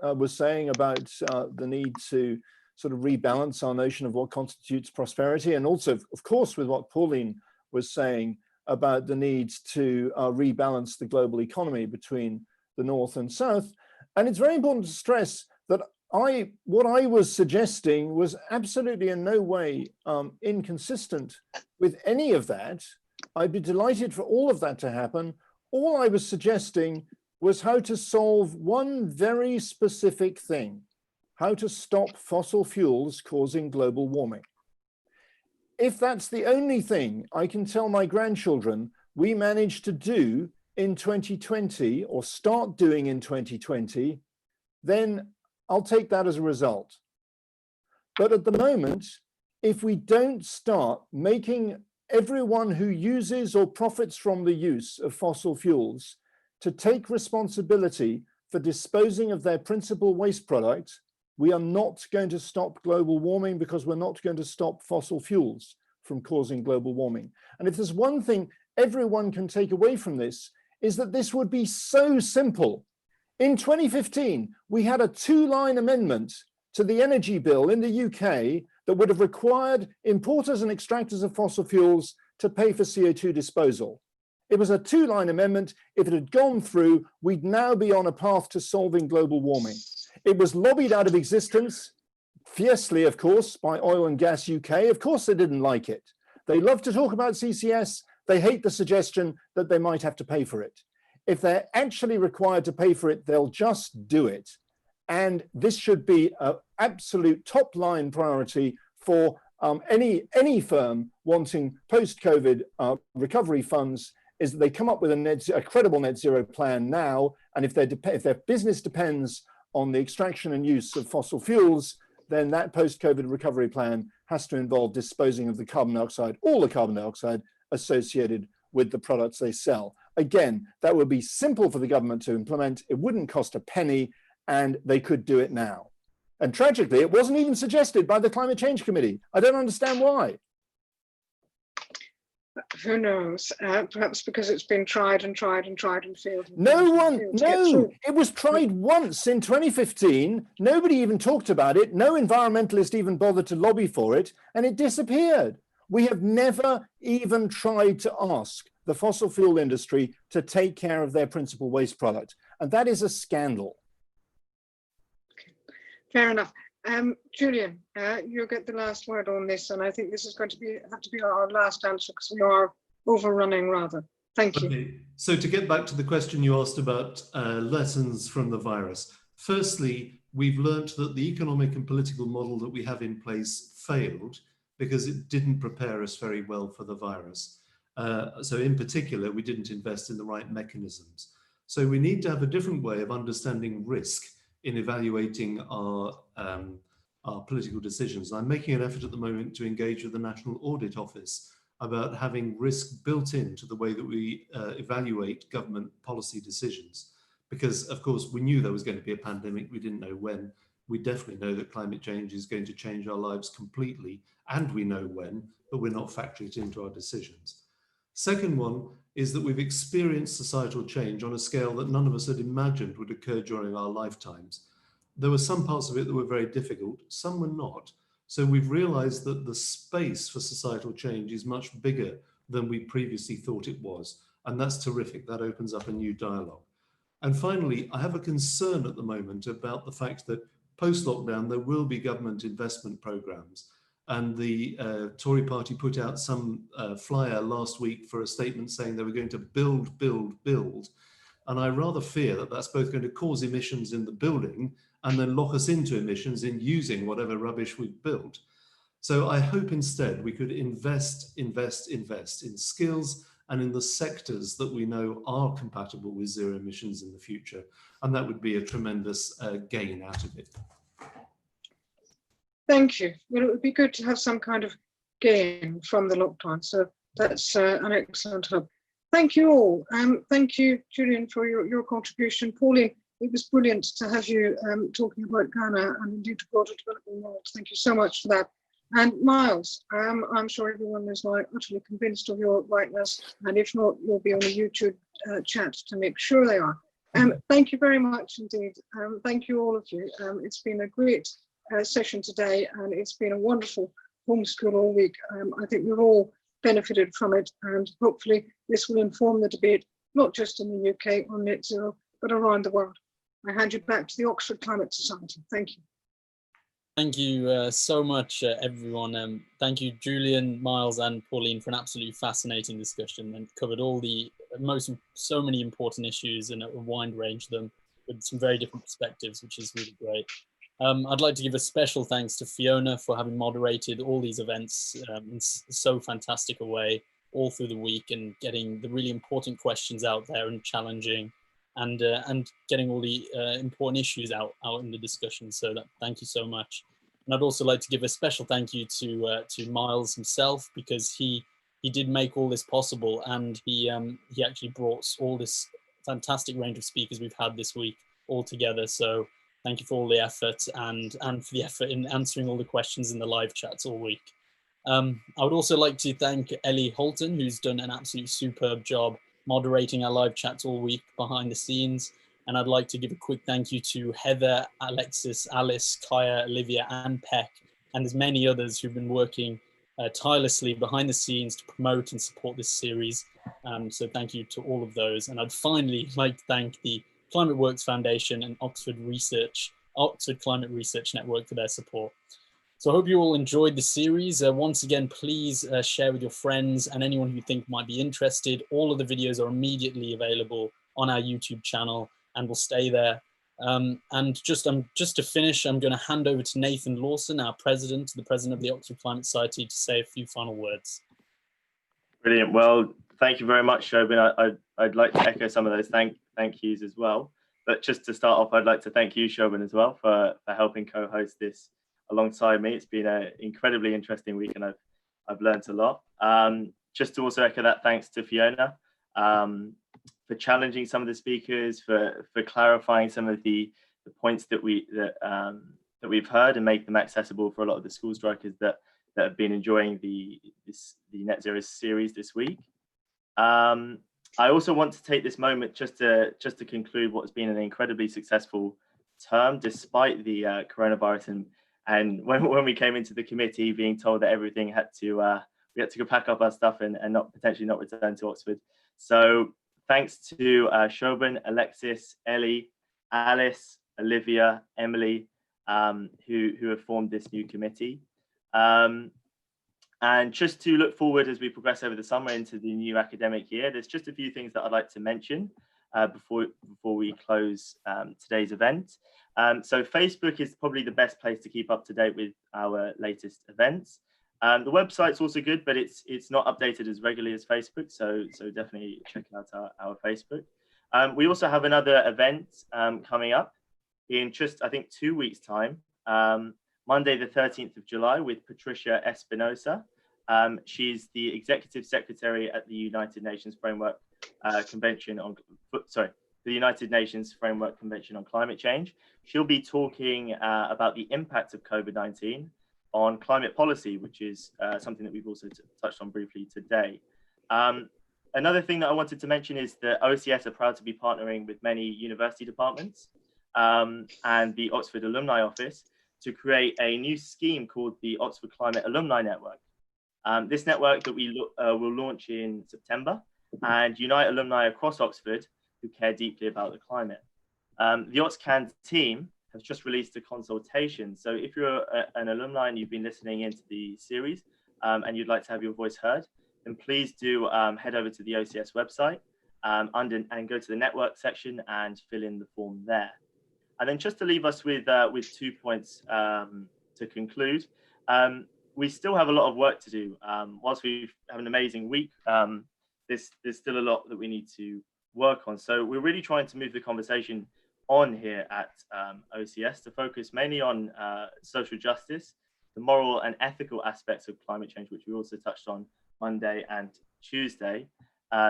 was saying about the need to sort of rebalance our notion of what constitutes prosperity, and also, of course, with what Pauline was saying about the need to rebalance the global economy between the North and South. And it's very important to stress that what I was suggesting was absolutely in no way inconsistent with any of that. I'd be delighted for all of that to happen. All I was suggesting was how to solve one very specific thing, how to stop fossil fuels causing global warming. If that's the only thing I can tell my grandchildren we managed to do in 2020 or start doing in 2020, then I'll take that as a result. But at the moment, if we don't start making everyone who uses or profits from the use of fossil fuels to take responsibility for disposing of their principal waste product, we are not going to stop global warming, because we're not going to stop fossil fuels from causing global warming. And if there's one thing everyone can take away from this, is that this would be so simple. In 2015, we had a 2-line amendment to the energy bill in the UK that would have required importers and extractors of fossil fuels to pay for CO2 disposal. It was a 2-line amendment. If it had gone through, we'd now be on a path to solving global warming. It was lobbied out of existence, fiercely, of course, by Oil and Gas UK. Of course, they didn't like it. They love to talk about CCS. They hate the suggestion that they might have to pay for it. If they're actually required to pay for it, they'll just do it. And this should be an absolute top-line priority for any firm wanting post-COVID recovery funds, is that they come up with a credible net zero plan now. And if their business depends on the extraction and use of fossil fuels, then that post-COVID recovery plan has to involve disposing of the carbon dioxide, all the carbon dioxide associated with the products they sell. Again, that would be simple for the government to implement. It wouldn't cost a penny, and they could do it now. And tragically, it wasn't even suggested by the Climate Change Committee. I don't understand why. Who knows? Perhaps because it's been tried and tried and tried and failed. It was tried once in 2015. Nobody even talked about it. No environmentalist even bothered to lobby for it, and it disappeared. We have never even tried to ask the fossil fuel industry to take care of their principal waste product. And that is a scandal. Okay. Fair enough. Julian, you'll get the last word on this, and I think this is going to have to be our last answer, because we are overrunning rather. Thank you. Okay. So to get back to the question you asked about lessons from the virus. Firstly, we've learnt that the economic and political model that we have in place failed because it didn't prepare us very well for the virus. So in particular, we didn't invest in the right mechanisms. So we need to have a different way of understanding risk in evaluating our political decisions. I'm making an effort at the moment to engage with the National Audit Office about having risk built into the way that we evaluate government policy decisions. Because of course, we knew there was going to be a pandemic, we didn't know when. We definitely know that climate change is going to change our lives completely, and we know when, but we're not factoring it into our decisions. Second one is that we've experienced societal change on a scale that none of us had imagined would occur during our lifetimes. There were some parts of it that were very difficult, some were not. So we've realized that the space for societal change is much bigger than we previously thought it was. And that's terrific. That opens up a new dialogue. And finally, I have a concern at the moment about the fact that post-lockdown, there will be government investment programs. And the Tory party put out some flyer last week for a statement saying they were going to build, build, build. And I rather fear that that's both going to cause emissions in the building and then lock us into emissions in using whatever rubbish we've built. So I hope instead we could invest in skills and in the sectors that we know are compatible with zero emissions in the future. And that would be a tremendous gain out of it. Thank you. Well, it would be good to have some kind of gain from the lockdown. So that's an excellent hub. Thank you all. Thank you, Julian, for your contribution. Pauline, it was brilliant to have you talking about Ghana and indeed the broader developing world. Thank you so much for that. And Miles, I'm sure everyone is now utterly convinced of your rightness. And if not, you'll be on the YouTube chat to make sure they are. Thank you very much indeed. Thank you, all of you. It's been a great session today, and it's been a wonderful homeschool all week. I think we've all benefited from it, and hopefully this will inform the debate, not just in the UK on net zero, but around the world. I hand you back to the Oxford Climate Society. Thank you. Thank you so much, everyone. Thank you, Julian, Miles, and Pauline, for an absolutely fascinating discussion, and covered all the so many important issues and a wide range of them with some very different perspectives, which is really great. I'd like to give a special thanks to Fiona for having moderated all these events in so fantastic a way all through the week, and getting the really important questions out there and challenging, and getting all the important issues out in the discussion. So thank you so much. And I'd also like to give a special thank you to Miles himself, because he did make all this possible, and he actually brought all this fantastic range of speakers we've had this week all together. So thank you for all the effort, and for the effort in answering all the questions in the live chats all week. I would also like to thank Ellie Holton, who's done an absolutely superb job moderating our live chats all week behind the scenes. And I'd like to give a quick thank you to Heather, Alexis, Alice, Kaya, Olivia, and Peck, and there's many others who've been working tirelessly behind the scenes to promote and support this series. So thank you to all of those. And I'd finally like to thank the Climate Works Foundation and Oxford Climate Research Network for their support. So I hope you all enjoyed the series. Once again, please share with your friends and anyone who you think might be interested. All of the videos are immediately available on our YouTube channel and will stay there. And just to finish, I'm going to hand over to Nathan Lawson, our president, the president of the Oxford Climate Society, to say a few final words. Brilliant. Well, thank you very much, Shobin. I'd like to echo some of those thank yous as well. But just to start off, I'd like to thank you, Shobin, as well for helping co-host this alongside me. It's been an incredibly interesting week, and I've learned a lot. Just to also echo that thanks to Fiona for challenging some of the speakers, for clarifying some of the points that we've heard and make them accessible for a lot of the school strikers that have been enjoying the Net Zero series this week. I also want to take this moment just to conclude what has been an incredibly successful term despite the coronavirus, and when we came into the committee being told that everything had to we had to go pack up our stuff and potentially not return to Oxford. So thanks to Shobin, Alexis, Ellie, Alice, Olivia, Emily, who have formed this new committee. And just to look forward as we progress over the summer into the new academic year, there's just a few things that I'd like to mention before we close today's event. So Facebook is probably the best place to keep up to date with our latest events. The website's also good, but it's not updated as regularly as Facebook, so definitely check out our Facebook. We also have another event coming up in just, I think, 2 weeks' time. Monday, the 13th of July, with Patricia Espinosa. She's the Executive Secretary at the United Nations Framework Convention on, the United Nations Framework Convention on Climate Change. She'll be talking about the impact of COVID-19 on climate policy, which is something that we've also touched on briefly today. Another thing that I wanted to mention is that OCS are proud to be partnering with many university departments and the Oxford Alumni Office to create a new scheme called the Oxford Climate Alumni Network. This network that we will launch in September and unite alumni across Oxford who care deeply about the climate. The OxCan team has just released a consultation. So if you're an alumni and you've been listening into the series and you'd like to have your voice heard, then please do head over to the OCS website and go to the network section and fill in the form there. And then just to leave us with 2 points to conclude, we still have a lot of work to do. Whilst we have an amazing week, there's still a lot that we need to work on. So we're really trying to move the conversation on here at OCS to focus mainly on social justice, the moral and ethical aspects of climate change, which we also touched on Monday and Tuesday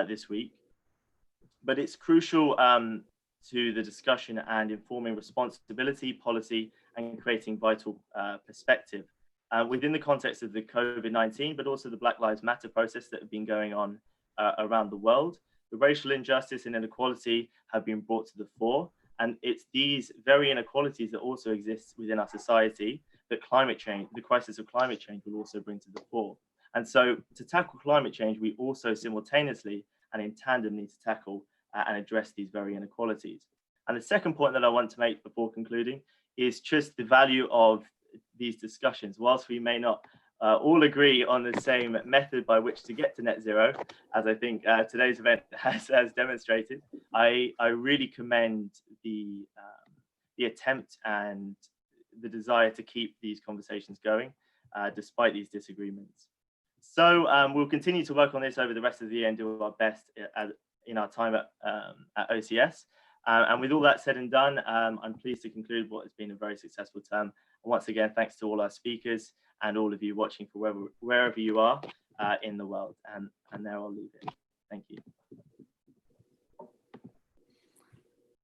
this week. But it's crucial to the discussion and informing responsibility, policy, and creating vital perspective within the context of the COVID-19, but also the Black Lives Matter process that have been going on around the world. The racial injustice and inequality have been brought to the fore, and it's these very inequalities that also exist within our society that climate change, the crisis of climate change, will also bring to the fore. And so to tackle climate change, we also simultaneously and in tandem need to tackle and address these very inequalities. And the second point that I want to make before concluding is just the value of these discussions. Whilst we may not all agree on the same method by which to get to net zero, as I think today's event has demonstrated, I really commend the attempt and the desire to keep these conversations going despite these disagreements. So we'll continue to work on this over the rest of the year and do our best in our time at OCS. And with all that said and done, I'm pleased to conclude what has been a very successful term. And once again, thanks to all our speakers and all of you watching for wherever you are in the world. And there I'll leave it. Thank you.